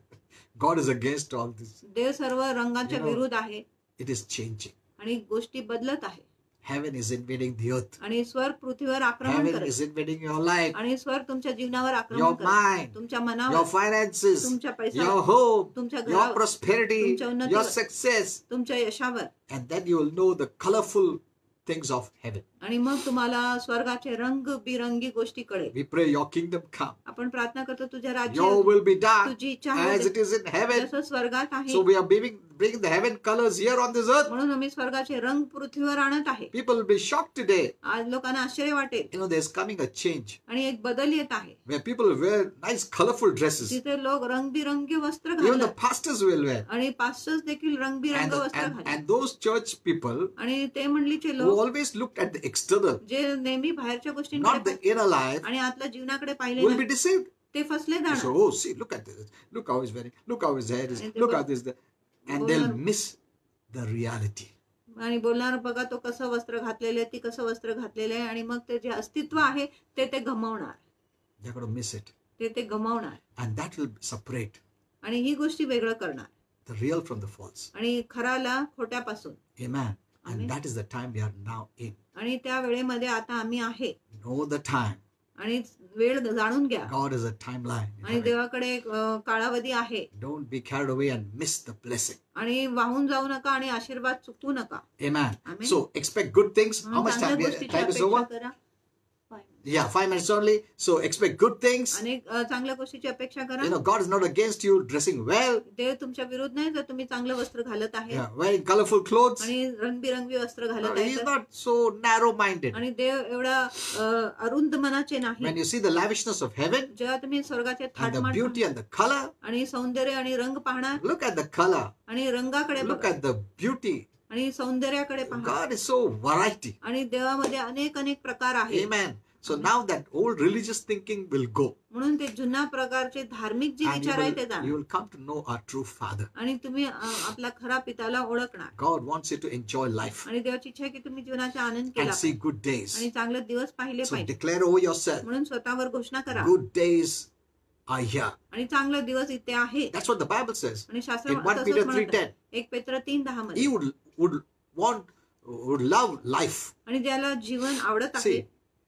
God is against all this. देव सर्व रंगांच्या विरुद्ध आहे It is changing. आणि गोष्टी बदलत आहे. Heaven is invading the earth. आणि स्वर्ग पृथ्वीवर आक्रमण Heaven करत is invading your life, आणि स्वर्ग तुमच्या जीवनावर आक्रमण your करत. mind, तुमच्या your मनावर, finances, तुमच्या your पैशावर, home, तुमच्या your घरावर, prosperity, तुमच्या उन्नतीवर, your success. तुमच्या यशावर. And then you will know the colorful things of heaven. आणि मग तुम्हाला स्वर्गाचे रंगबिरंगी गोष्टी कळेल. We pray your kingdom come. आपण प्रार्थना करतो तुझ्या राज्य Your will be done तुझी इच्छा as होऊ it is in heaven. जसं स्वर्गात आहे. So we are bringing the heaven colors here on this earth. म्हणून आम्ही स्वर्गाचे रंग पृथ्वीवर आणत आहे. People will be shocked today. आज लोकांना आश्चर्य वाटेल You know, there's coming a change आणि एक बदल येत आहे. where people wear nice colorful dresses. तिथे लोक रंगबिरंगी वस्त्र Even the घालतात pastors will wear. आणि पास्टर्स देखील रंगबिरंग वस्त्र घालतात. And those church people आणि ते मंडळीचे who लोक always looked at the external, जे नेहमी बाहेरच्या not गोष्टींकडे the inner life, आणि आतल्या जीवनाकडे पाहिले will be नाही deceived. ते फसले So, जाणार. oh, see, look at this. Look how he's wearing. Look how his hair is. And they Look will- at this. And they'll miss the reality. आणि बोलणार बघा तो कसं वस्त्र घातलेलं आहे ती कसं वस्त्र घातलेलं आहे आणि मग ते जे अस्तित्व आहे ते गमावणार. They're going to miss it. ते गमावणार And that will separate आणि ही गोष्टी वेगळं करणार the real from the false. आणि खराला खोट्यापासून. Amen. And that is the time we are now in. आणि त्या वेळेमध्ये आता आम्ही आहे. Know the time. आणि वेळ जाणून घ्या. God is a timeline. आणि देवाकडे एक कालावधी आहे. Don't be carried away and miss the blessing. आणि वाहून जाऊ नका आणि आशीर्वाद चुकवू नका. Amen. Amen. So expect good things. How much time? Time is over. Yeah, 5 minutes only. So expect good things. अनेक चांगल्या गोष्टीची अपेक्षा करा. You know, God is not against you dressing well. देव तुमच्या विरुद्ध नाही जर तुम्ही चांगलं वस्त्र घालत आहे. Yeah, wearing colorful clothes. आणि रंगबिरंगी वस्त्र घालत He is आहे. not so narrow-minded. आणि देव एवढा अरुंद मनाचे नाही. When you see the lavishness of heaven जेव्हा तुम्ही स्वर्गाचे and the थाटमाट beauty and the color, आणि सौंदर्य आणि रंग पाहणार look at the color. आणि रंगाकडे Look बघा at the beauty. आणि सौंदर्याकडे पहा. God is so variety. आणि देवामध्ये अनेक प्रकार आहेत. Amen. So now that old religious thinking will go. म्हणून ते जुन्या प्रकारचे धार्मिक जे And विचार आहे ते you जाणार will come to know our true Father. आणि तुम्ही आपला खरा पिताला ओळखणार. God wants you to enjoy life आणि देवाची इच्छा आहे की तुम्ही जीवनाचा आनंद and केला see पाहिजे. good days. आणि चांगले दिवस पाहिले So पाहिजे. declare over yourself, म्हणून स्वतःवर घोषणा करा. good days are here. आणि चांगले दिवस इथे आहे. That's what the Bible says. आणि शास्त्र In 1 Peter 3:10, 1 पेत्र 3:10 मध्ये he would love life. आणि ज्याला जीवन आवडत आहे. See,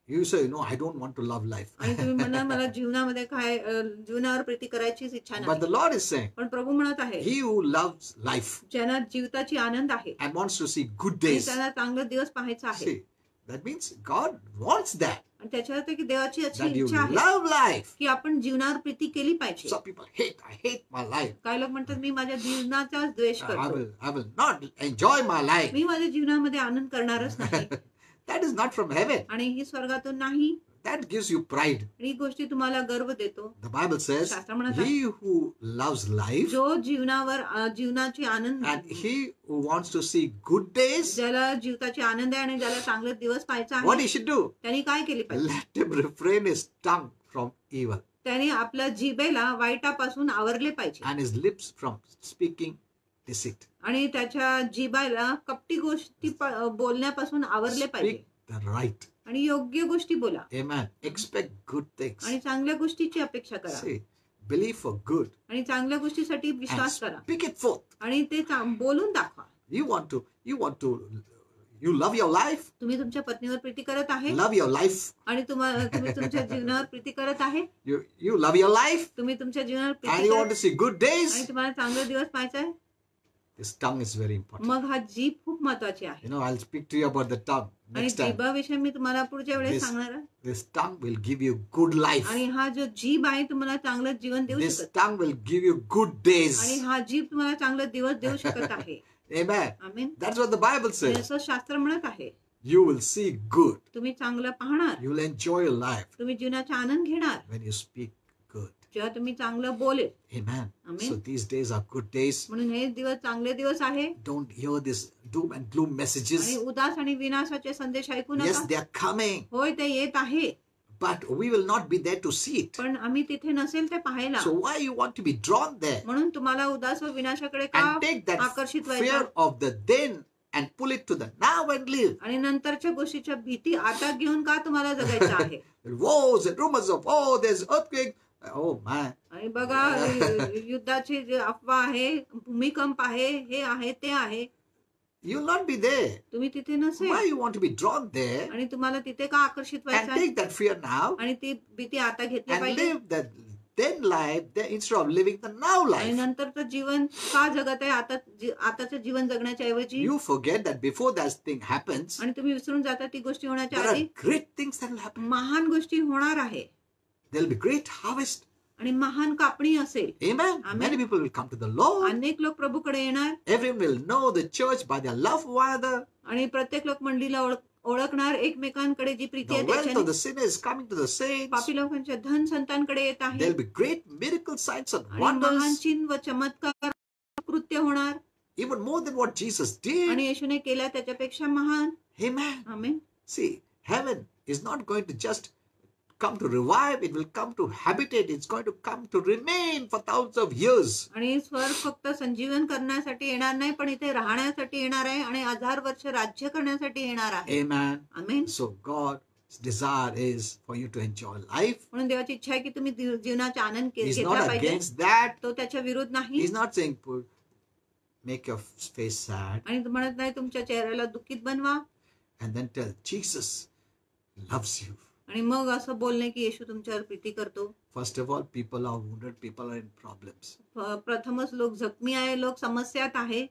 you say, no, I don't want to love life. आणि तुम्ही म्हणाल मला जीवनामध्ये काय जीवनावर प्रीती करायचीच इच्छा But नाही. the Lord is saying, पण प्रभू म्हणत आहे he who loves life ज्यांना जीविताची आनंद आहे and wants to see good आणि days. त्यांना चांगले दिवस पाहायचा आहे. See, that means God wants that. आणि त्याच्या अर्थ की देवाची अशी That you इच्छा आहे love life. की आपण जीवनावर प्रीती केली पाहिजे. Some people I hate my life. काही लोक म्हणतात मी माझ्या जीवनाचाच द्वेष I करतो. will not enjoy my life. मी माझ्या जीवनामध्ये आनंद करणारच नाही. That is not from heaven. आणि ही स्वर्गातून नाही. That gives you pride. आणि ही गोष्टी तुम्हाला गर्व देतो. The Bible says, शास्त्र म्हणत आहे, he who loves life जो जीवनावर जीवनाची आनंद and he who wants to see good days, ज्याला जीवताची आनंद आहे आणि ज्याला चांगले दिवस पाहायचा what आहे he should do? त्यांनी काय केले पाहिजे? Let him refrain his tongue from evil त्यांनी आपल्या जिभेला वाईटापासून आवरले पाहिजे and his lips from speaking deceit. आणि त्याच्या जिभेला कपटी गोष्टी बोलण्यापासून आवरले पाहिजे. Speak the right. आणि योग्य गोष्टी बोला. Amen. Expect good things. आणि चांगल्या गोष्टीची अपेक्षा करा. See, believe for good आणि चांगल्या गोष्टीसाठी and विश्वास करा. speak it forth. आणि ते बोलून दाखवा. You love your life. तुम्ही तुमच्या पत्नीवर प्रीती करत आहे Love your life. आणि तुम्ही तुमच्या जीवनावर प्रीती करत आहे. You love your life तुम्ही तुमच्या जीवनावर and प्रीती you want करत to see good days. आणि तुम्हाला चांगले दिवस पाहायचा आहे. This tongue is very important. मग हा जीभ खूप महत्वाची आहे. You know, I'll speak to you about the tongue आणि next time. जीभाविषयी मी तुम्हाला पुढच्या वेळेस This- सांगणार आहे. This tongue will give you good life. आणि हा जो जीभ आहे तुम्हाला चांगलं जीवन देऊ This शकत tongue will give you good आणि days. हा जीभ तुम्हाला चांगलं दिवस देऊ शकत आहे. Amen. Amen. That's what the Bible आणि says. असं शास्त्र म्हणत आहे. You will see good. तुम्ही चांगलं पाहणार. You will enjoy your life तुम्ही जीवनाचा आनंद घेणार when you speak good. जेव्हा तुम्ही चांगलं बोलेल. Amen. Amen. So these days are good days. म्हणून हे दिवस चांगले दिवस आहे. Don't hear this doom and gloom आणि messages. उदास आणि विनाशाचे संदेश ऐकू Yes, नका. they are coming, होय ते येत आहे but we will not be there to see it. पण आम्ही तिथे नसेल ते पाहायला. So why you want to be drawn there म्हणून तुम्हाला उदास व विनाशाकडे का and take that आकर्षित fear व्हायचं of the then and pull it to the now and live? आणि नंतरच्या गोष्टीच्या भीती आता घेऊन का तुम्हाला जगायचं आहे? Wars and rumors of, oh, there's earthquake. Oh man. आणि बघा युद्धाची जे अफवा आहे, भूमिकंप आहे, हे आहे ते आहे, You'll not be there. तुम्ही तिथे नसेल. Why you want to be drawn there आणि तुम्हाला तिथे का आकर्षित and व्हायचं आहे? take that fear now आणि ती भीती आता घेतली and पाहिजे live that then life there instead of living the now आणि life? नंतरचं जीवन का जगत आहे आताचं जीवन जगण्याच्या ऐवजी? You forget that before that thing happens, आणि तुम्ही विसरून जाता ती गोष्टी होण्याच्या there are आधी great things that will happen. महान गोष्टी होणार आहे There'll be great harvest. आणि महान कापणी असेल. Amen. Amen. Many people will come to the Lord. अनेक लोक प्रभूकडे येणार Everyone will know the church by their love for one another. आणि प्रत्येक लोक मंडळीला ओळखणार एकमेकांकडे जी प्रीती The आहे wealth of त्याच्याने. the sinner is coming to the saints. पापी लोकांच्या धन संतांकडे येत आहे There'll be great miracle signs and आणि महान wonders, चिन्ह व चमत्कार कृत्य होणार even more than what Jesus did. आणि येशूने केल्या त्याच्यापेक्षा महान. Amen. Amen. See, heaven is not going to just come to revive, it will come to habitate, it's going to come to remain for thousands of years. आणि स्वर्ग फक्त संजीवन करण्यासाठी येणार नाही पण इथे राहण्यासाठी येणार आहे आणि 1000 वर्ष राज्य करण्यासाठी येणार आहे. Amen. Amen. So God's desire is for you to enjoy life. म्हणून देवाची इच्छा आहे की तुम्ही जीवनाचा आनंद He's घेतला not पाहिजे. against that. तो त्याच्या विरुद्ध नाही. He's not saying make your face sad, आणि म्हणत नाही तुमच्या चेहऱ्याला दुःखित बनवा, and then tell Jesus loves you. आणि मग असं बोलणे की येशू तुमच्यावर प्रीती करतो. First of all, people are wounded, people are in problems. प्रथमच लोक जखमी आहे, लोक समस्यात आहे.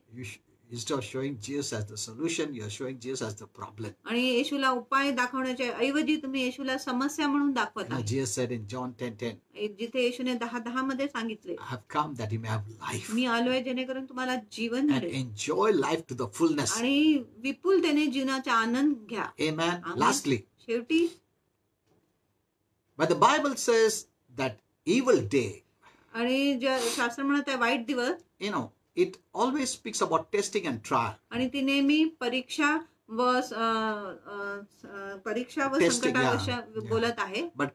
Instead of showing Jesus as the solution, you are showing Jesus as the problem. आणि येशूला उपाय दाखवण्याच्या ऐवजी तुम्ही येशूला समस्या म्हणून दाखवत Now, आहे. Jesus said in John 10:10, जिथे येशूने 10:10 मध्ये सांगितले, I have come that you may have life मी आलोय जेणेकरून तुम्हाला जीवन and मिळेल enjoy life to the fullness. आणि विपुलतेने जीवनाचा आनंद घ्या. Amen. Amen. Lastly, शेवटी but the Bible says that evil day, आणि शास्त्र म्हणत आहे वाईट दिवस, it always speaks about testing and trial. आणि ती नेहमी परीक्षा व Testing, संकटाविषयी yeah. बोलत आहे. But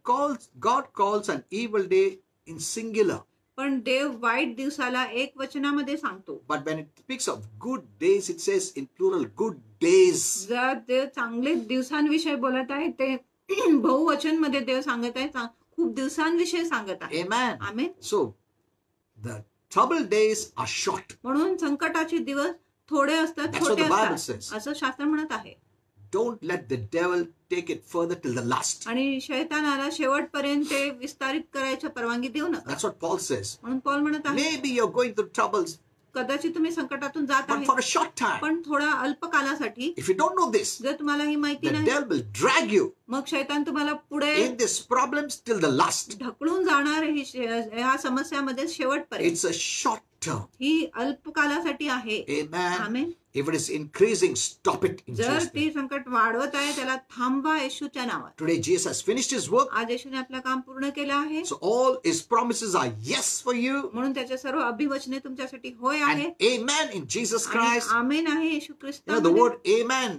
God calls an evil day in singular. पण देव वाईट दिवसाला एक वचनामध्ये सांगतो. But when it speaks of good days, it says in plural, good days. जर देव चांगले दिवसांविषयी बोलत आहे ते बहुवचन मध्ये देव सांगत आहे, खूप दिवसांविषयी सांगत आहे. Amen. Amen. So the troubled days are short. म्हणून संकटाचे दिवस थोडे असतात, That's what छोटे the Bible असतात, says. असं शास्त्र म्हणत आहे. Don't let the devil take it further till the last. आणि शैतानाला शेवटपर्यंत ते विस्तारित करायची परवानगी देऊ नका. That's what Paul says. म्हणून पौल म्हणत आहे, Maybe you're going through troubles, कदाचित तुम्ही संकटातून जात but आहे, for a short time. पण थोडा अल्प कालासाठी. If you don't know this, जर तुम्हाला ही माहिती the नाही, devil will drag you मग शैतान तुम्हाला पुढे in these problems till the last. ढकलून जाणार ह्या समस्यामध्ये शेवटपर्यंत. It's a short term. ही अल्प कालासाठी आहे. Amen. Amen. If it is increasing, stop it in जर Jesus' ती name. संकट वाढवत आहे त्याला थांबवा येशूच्या नावात. Today, Jesus has finished his work. आज येशूने आपलं काम पूर्ण केलं आहे, So all his promises are yes for you म्हणून त्याच्या सर्व अभिवचने तुमच्यासाठी होय आहे. and amen in Jesus आणि Christ. आमेन आहे येशू The ख्रिस्तामध्ये. word amen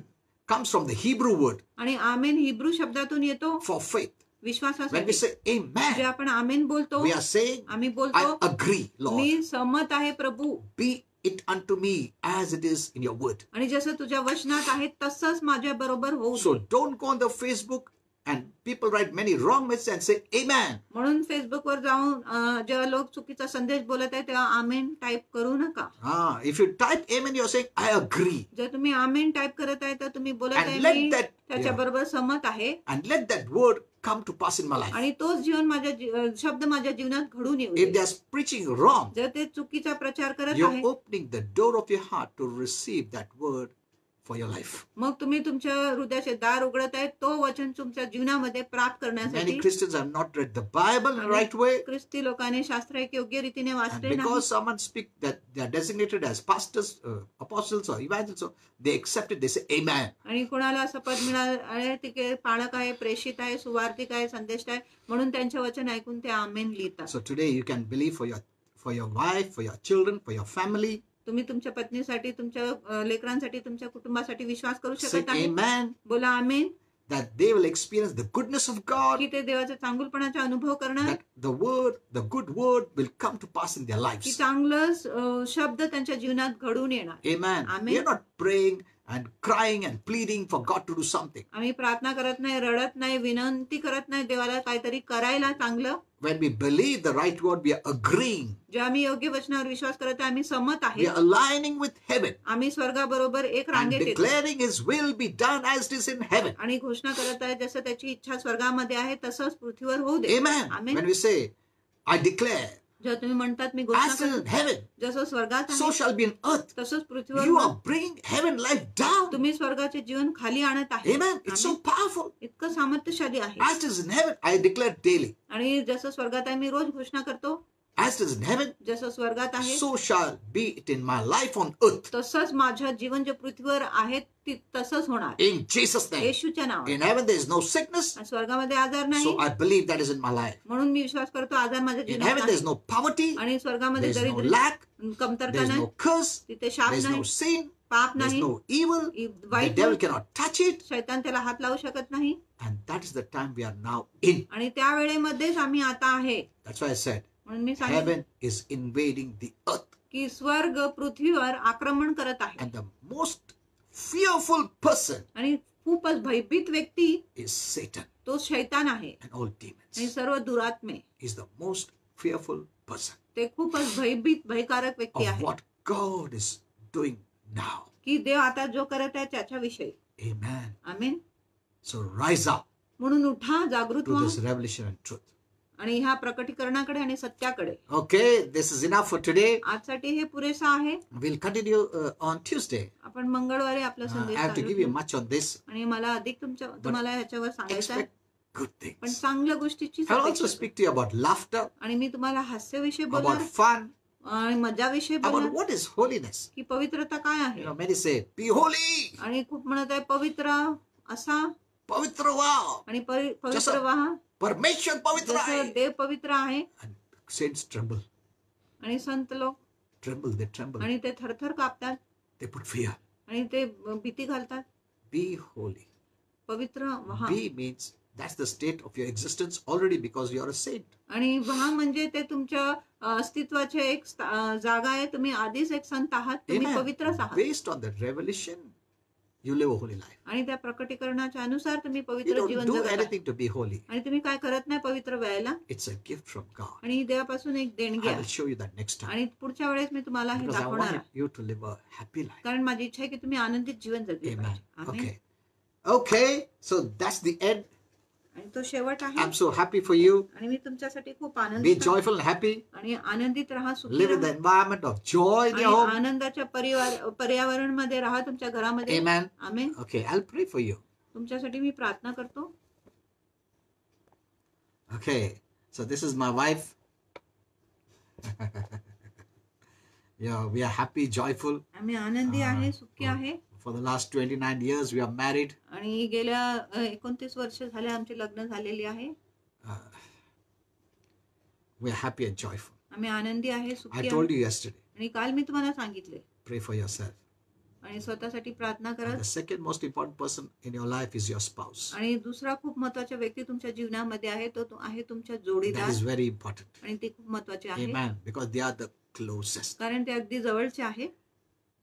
comes from the Hebrew word आणि आमेन हिब्रू शब्दातून येतो for faith. When we विश्वासासाठी. say जे amen, आपण आमेन बोलतो, we are saying, आम्ही I बोलतो agree, Lord. मी सहमत आहे प्रभू, Be it unto me as it is in your word. आणि जसं तुझ्या वचनात आहे तसंच माझ्या बरोबर होऊ So they. don't go on the Facebook and people write many wrong messages and say amen. म्हणून फेसबुकवर जाऊन जेव्हा लोक चुकीचा संदेश बोलत आहे तेव्हा आमेन टाईप करू नका. If you type amen, you're saying I agree. जर तुम्ही आमेन टाईप करत आहे तर तुम्ही बोलत And आहे let मी that- त्याच्या बरोबर सहमत आहे, And let that word come to pass in my life. आणि तोच शब्द माझ्या जीवनात घडून येऊ If they. they're preaching wrong, जर ते चुकीचा प्रचार करत you're आहे, opening the door of your heart to receive that word for your life. मग तुम्ही तुमच्या हृदयाचे दार उघडत आहे तो वचन तुमच्या जीवनामध्ये प्राप्त करण्यासाठी. Many Christians have not read the Bible in the right way. ख्रिस्ती लोकांनी शास्त्र एक योग्य रीतीने And वाचले नाही, because someone speak that they are designated as pastors, apostles or evangelists, so they accept it, they say amen. आणि कोणाला असं पद मिळाले ते पाळक आहे, प्रेषित आहे, सुवार्थिक आहे, संदेष्ट आहे, म्हणून त्यांचे वचन ऐकून ते आमेन लिहितात. So today you can believe for your wife, for your children, for your family. तुम्ही तुमच्या पत्नीसाठी, तुमच्या लेकरांसाठी, तुमच्या कुटुंबासाठी विश्वास करू Say शकत आहे. amen. बोला आमेन, That they will experience the goodness of God. की ते देवाचा चांगुलपणाचा अनुभव करणार, That the good word will come to pass in their की lives. चांगलं शब्द त्यांच्या जीवनात घडून येणार. Amen. Amen. We are not praying and crying and pleading for God to do something. आम्ही प्रार्थना करत नाही, रडत नाही, विनंती करत नाही देवाला काहीतरी करायला चांगलं. When we believe the right word, we are agreeing. जे आम्ही योग्य वचनावर विश्वास करत आहे आम्ही सहमत आहे. We are aligning with heaven आम्ही स्वर्गाबरोबर एक and रांगेत येतो declaring His will be done as it is in heaven. आणि घोषणा करत आहे जसं त्याची इच्छा स्वर्गामध्ये आहे तसंच पृथ्वीवर होऊ दे. Amen. Amen. When we say, I declare, जर तुम्ही म्हणतात मी घोषणा as it is in करतो heaven, जसं स्वर्गात so आहे shall be in earth. तसंच पृथ्वीवर You होईल. are bringing heaven life down. तुम्ही स्वर्गाचे जीवन खाली आणत आहे. Amen. It's so Amen. powerful. इतकं सामर्थ्यशाली आहे. As it is in heaven, I declare daily. आणि जसं स्वर्गात आहे मी रोज घोषणा करतो, As it is in heaven, जसं स्वर्गात आहे so shall be it in my life on earth. तसंच माझ्या जीवन जे पृथ्वीवर आहे तसंच होणार. In Jesus' name. येशूच्या नावात. In heaven, there is no sickness. आणि स्वर्गामध्ये आजार नाही, So I believe that is in my life. म्हणून मी विश्वास करतो आजार माझ्या In जीवनात heaven, there is नाही. no poverty. आणि स्वर्गामध्ये There is no दरिद्र lack. कमतरता There is नाही, no curse. तिथे शाप There is नाही, no sin. पाप There is नाही, no evil. The वाईट devil नाही, cannot touch it. शैतान त्याला हात लावू शकत नाही. And that is the time we are now in. आणि त्या वेळेमध्येच आम्ही आता आहे. That's why I said, म्हणून मी सांगितलं heaven is invading the earth. की स्वर्ग पृथ्वीवर आक्रमण करत आहे. And the most fearful person आणि खूपच भयभीत व्यक्ती is Satan तो शैतान आहे. and all आणि demons. सर्व दुरात्मे Is the most fearful person ते खूपच भयभीत भयकारक व्यक्ती of आहे. what God is doing now. की देव आता जो करत आहे त्याच्याविषयी. Amen. आमेन. So rise up म्हणून उठा, जागृत to व्हा this revelation and truth. आणि ह्या प्रकटीकरणाकडे आणि सत्याकडे. Okay, this is enough for today. आजसाठी हे पुरेसं आहे. We'll continue on Tuesday. आपण मंगळवारी आपला I संदेश have to चालू give you ठेवू. much on this. आणि मला अधिक तुम्हाला ह्याच्यावर सांगायचं आहे. Expect good पण things. चांगल्या गोष्टीची I'll also speak to you about laughter, आणि मी तुम्हाला हास्याविषयी about बोलणार fun, आणि मजाविषयी about बोलणार what is holiness. की पवित्रता काय आहे. Many say, be holy. आणि खूप म्हणत आहे पवित्र असा Pavitra wow. आणि पवित्र जसं व्हा Parmeshwar pavitra जसं hai. देव पवित्र आहे. And saints tremble. आणि संत लोक Tremble, they tremble. आणि ते थरथर कापतात They put fear. आणि ते भीती घालतात. Be holy. पवित्र व्हा. Be means that's the state of your existence already because you are a saint. आणि व्हा म्हणजे ते तुमच्या अस्तित्वाचे एक जागा आहे. तुम्ही आधीच एक संत आहात. तुम्ही Amen. पवित्रच आहात. Based on that revelation, you live a holy life. आणि त्या प्रकटीकरणाच्या अनुसार तुम्ही You पवित्र don't जीवन do जगत आहात. anything to be holy. आणि तुम्ही काय करत नाही पवित्र व्हायला. It's a gift from God. आणि ही देवापासून एक देणगी I will आहे. show you that next time. आणि पुढच्या वेळेस मी तुम्हाला हे Because I दाखवणार want आहे. you to live a happy life. कारण माझी इच्छा आहे की तुम्ही आनंदित जीवन जगले Amen. पाहिजे. आमेन. Okay. Okay. So that's the end. आणि तो शेवट आहे. I'm so happy for you. आणि मी तुमच्यासाठी खूप Be आनंदित आहे. joyful and happy. आणि आनंदित राहा, सुखी Live in the राहा. environment of joy in आणि your home. आनंदाच्या पर्यावरण मध्ये राहा तुमच्या घरामध्ये. Amen. Amen. Okay. I'll pray for you. तुमच्यासाठी मी प्रार्थना करतो. Okay. So this is my wife. Yeah, we are happy, joyful. आम्ही आनंदी आहे, सुखी आहे. For the last 29 years, we are married. आणि गेल्या 29 वर्ष झाले आमचे लग्न झालेली आहे. We are happy and joyful. आम्ही आनंदी आहे, I सुखी told आहे. you yesterday, आणि काल मी तुम्हाला सांगितले. pray for yourself. आणि स्वतःसाठी प्रार्थना And करत. the second most important person in your life is your spouse. आणि दुसरा खूप महत्वाचा व्यक्ती तुमच्या जीवनामध्ये आहे तो आहे तुमच्या That जोडीदार. is very important. आणि ते खूप महत्वाचे आहे. Amen. Because they are the closest. कारण ते अगदी जवळचे आहे.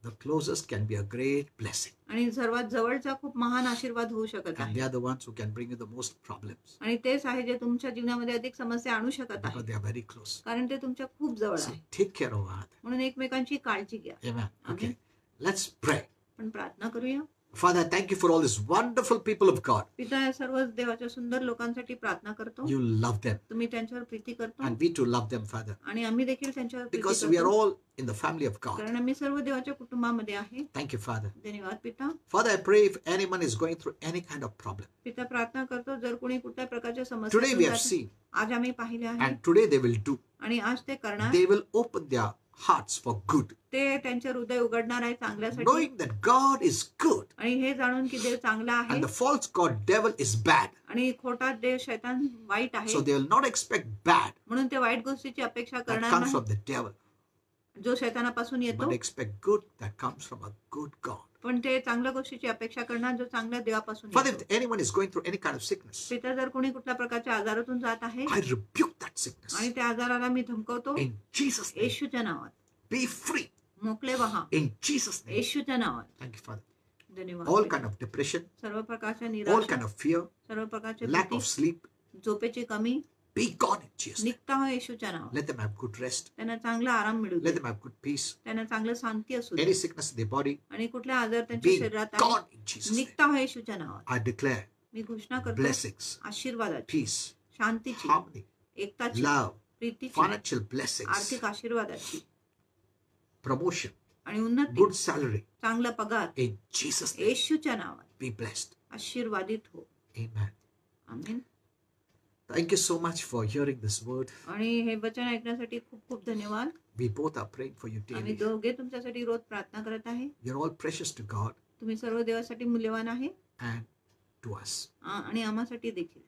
The closest can be a great blessing. आणि सर्वात जवळचा खूप महान आशीर्वाद होऊ शकत And आहे. they are the ones who can bring you the most problems. आणि तेच आहे जे तुमच्या जीवनामध्ये अधिक समस्या आणू शकत Because आहे. they are very close. कारण ते तुमच्या खूप जवळ So आहे. take care of that. म्हणून एकमेकांची काळजी घ्या. Amen. Okay. Amen. Let's pray. पण प्रार्थना करूया. Father, thank you for all these wonderful people of God. पिता या सर्व देवाच्या सुंदर लोकांसाठी प्रार्थना करतो. You love them. तुम्ही त्यांच्यावर प्रीती करतो. And we too love them, Father. आणि आम्ही देखील त्यांच्यावर प्रीती Because we are करतो. all in the family of God. कारण आम्ही सर्व देवाच्या कुटुंबामध्ये आहे. Thank you, Father. धन्यवाद पिता. Father, I pray if anyone is going through any kind of problem. पिता प्रार्थना करतो जर कोणी कुठल्या प्रकारच्या Today we समस्या have seen, आज आम्ही पाहिले आहे. and today they will do. आणि आज ते करणार. They will open their hearts for good. ते त्यांचे हृदय उघडणार आहे चांगल्यासाठी. Knowing that God is good. आणि हे जाणून की देव चांगला आहे. And the false god devil is bad. आणि खोटा देव शैतान वाईट आहे. So they will not expect bad म्हणून ते वाईट गोष्टीची अपेक्षा that करणार comes नाही from the devil. जो शैतानापासून येतो. But expect good that comes from a good God. पण ते चांगल्या गोष्टीची अपेक्षा करणार जो चांगल्या देवापासून Father, येतो. if anyone is going through any kind of sickness, पिता जर कोणी कुठल्या प्रकारच्या आजारातून जात आहे I rebuke that sickness. आणि त्या आजाराला मी धमकवतो In Jesus' name, येशूच्या नावात. be free. मोकळे व्हा In Jesus' name. येशूच्या नावात. Thank you, Father. धन्यवाद. All kind of depression, सर्व प्रकारच्या all निराशा, kind of fear, सर्व प्रकारचे lack भीती, of sleep, झोपेची कमी be gone in Jesus' name. निघता हो येशूच्या नावात. Let them have good rest. त्यांना चांगला आराम मिळू दे. Let them have good peace. त्यांना चांगलं शांती असू दे. Any sickness in their body, आणि कुठल्या आजार त्यांच्या be शरीरात आहे gone in Jesus' name. निघता हो येशूच्या नावात. I declare मी घोषणा करतो blessings, आशीर्वादाची, peace, शांतीची, harmony, एकताची, love, प्रीतीची, financial blessings, आर्थिक आशीर्वादाची promotion, आणि उन्नती, good salary. चांगला पगार In Jesus' name, येशूच्या नावात. be blessed. आशीर्वादित हो. Amen. Amen. Thank you so much for hearing this word. आणि हे वचन ऐकण्यासाठी खूप खूप धन्यवाद. We both are praying for you आम्ही daily. दोघे तुमच्यासाठी रोज प्रार्थना करत आहे. You're all precious to God तुम्ही सर्व देवासाठी मूल्यवान आहे and to us. आणि आम्हासाठी देखील.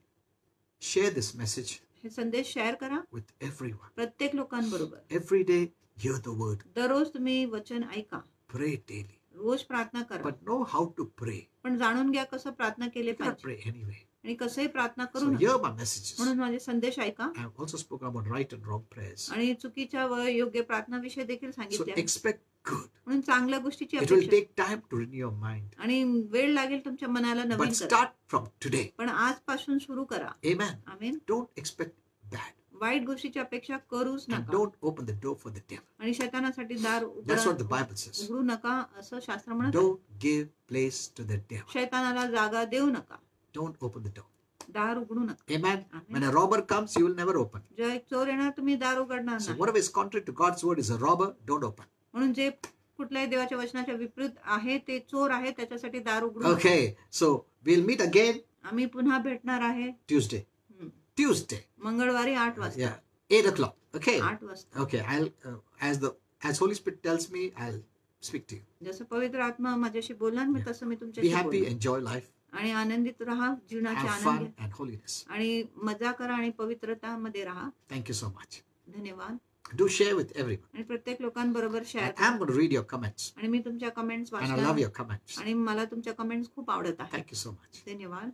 Share this message हे संदेश शेअर करा with everyone. प्रत्येक लोकांबरोबर. Every day, hear the word. दररोज तुम्ही वचन ऐका. Pray daily. रोज प्रार्थना करा. But know how to pray. पण जाणून घ्या कसं प्रार्थना केले You cannot पाहिजे pray anyway. आणि कसंही प्रार्थना करू So नका. hear my messages. म्हणून माझे संदेश ऐका. I have also spoken about right and wrong prayers. आणि चुकीच्या व योग्य प्रार्थनाविषयी देखील So सांगितले आहे. expect good. म्हणून चांगल्या गोष्टीची It will अपेक्षा. take time to renew your mind. आणि वेळ लागेल तुमच्या मनाला नवीन But करा. start from today. पण आजपासून सुरू करा. Amen. Amen. Don't expect bad. वाईट गोष्टीची अपेक्षा करूच And नका don't open the door for the devil. आणि शैतानासाठी दार That's what the Bible says. उघडू नका असं शास्त्र म्हणत आहे. Don't give place to the devil. शैतानाला जागा देऊ नका, Don't open the door. दार उघडू नका. Amen. Amen. When a robber comes, you will never open. जेव्हा एक चोर येणार तुम्ही दार उघडणार So नाही. whatever is contrary to God's word is a robber, don't open. म्हणून जे कुठल्याही देवाच्या वचनाच्या विपरीत आहे ते चोर आहे, त्याच्यासाठी दार उघडू नका. Okay, so we'll meet again आम्ही पुन्हा भेटणार आहे Tuesday. Tuesday. मंगळवारी 8 वाजता. Yeah, 8 o'clock. Okay. 8 वाजता. Okay. I'll as Holy Spirit tells me, I'll speak to you. जसं पवित्र आत्मा माझ्याशी बोलणार मी तसं मी Be तुमच्याशी happy, बोलेन. enjoy life, आणि आनंदित राहा, जीवनाचे have आनंद fun घ्या. and holiness. आणि मजा करा आणि पवित्रतामध्ये राहा. Thank you so much. धन्यवाद. Do share with everyone. आणि प्रत्येक लोकांबरोबर शेअर And करा. I'm going to read your comments. आणि मी तुमच्या कमेंट्स And I love वाचणार your comments. आणि मला तुमच्या कमेंट्स खूप आवडत आहेत. Thank you so much. धन्यवाद.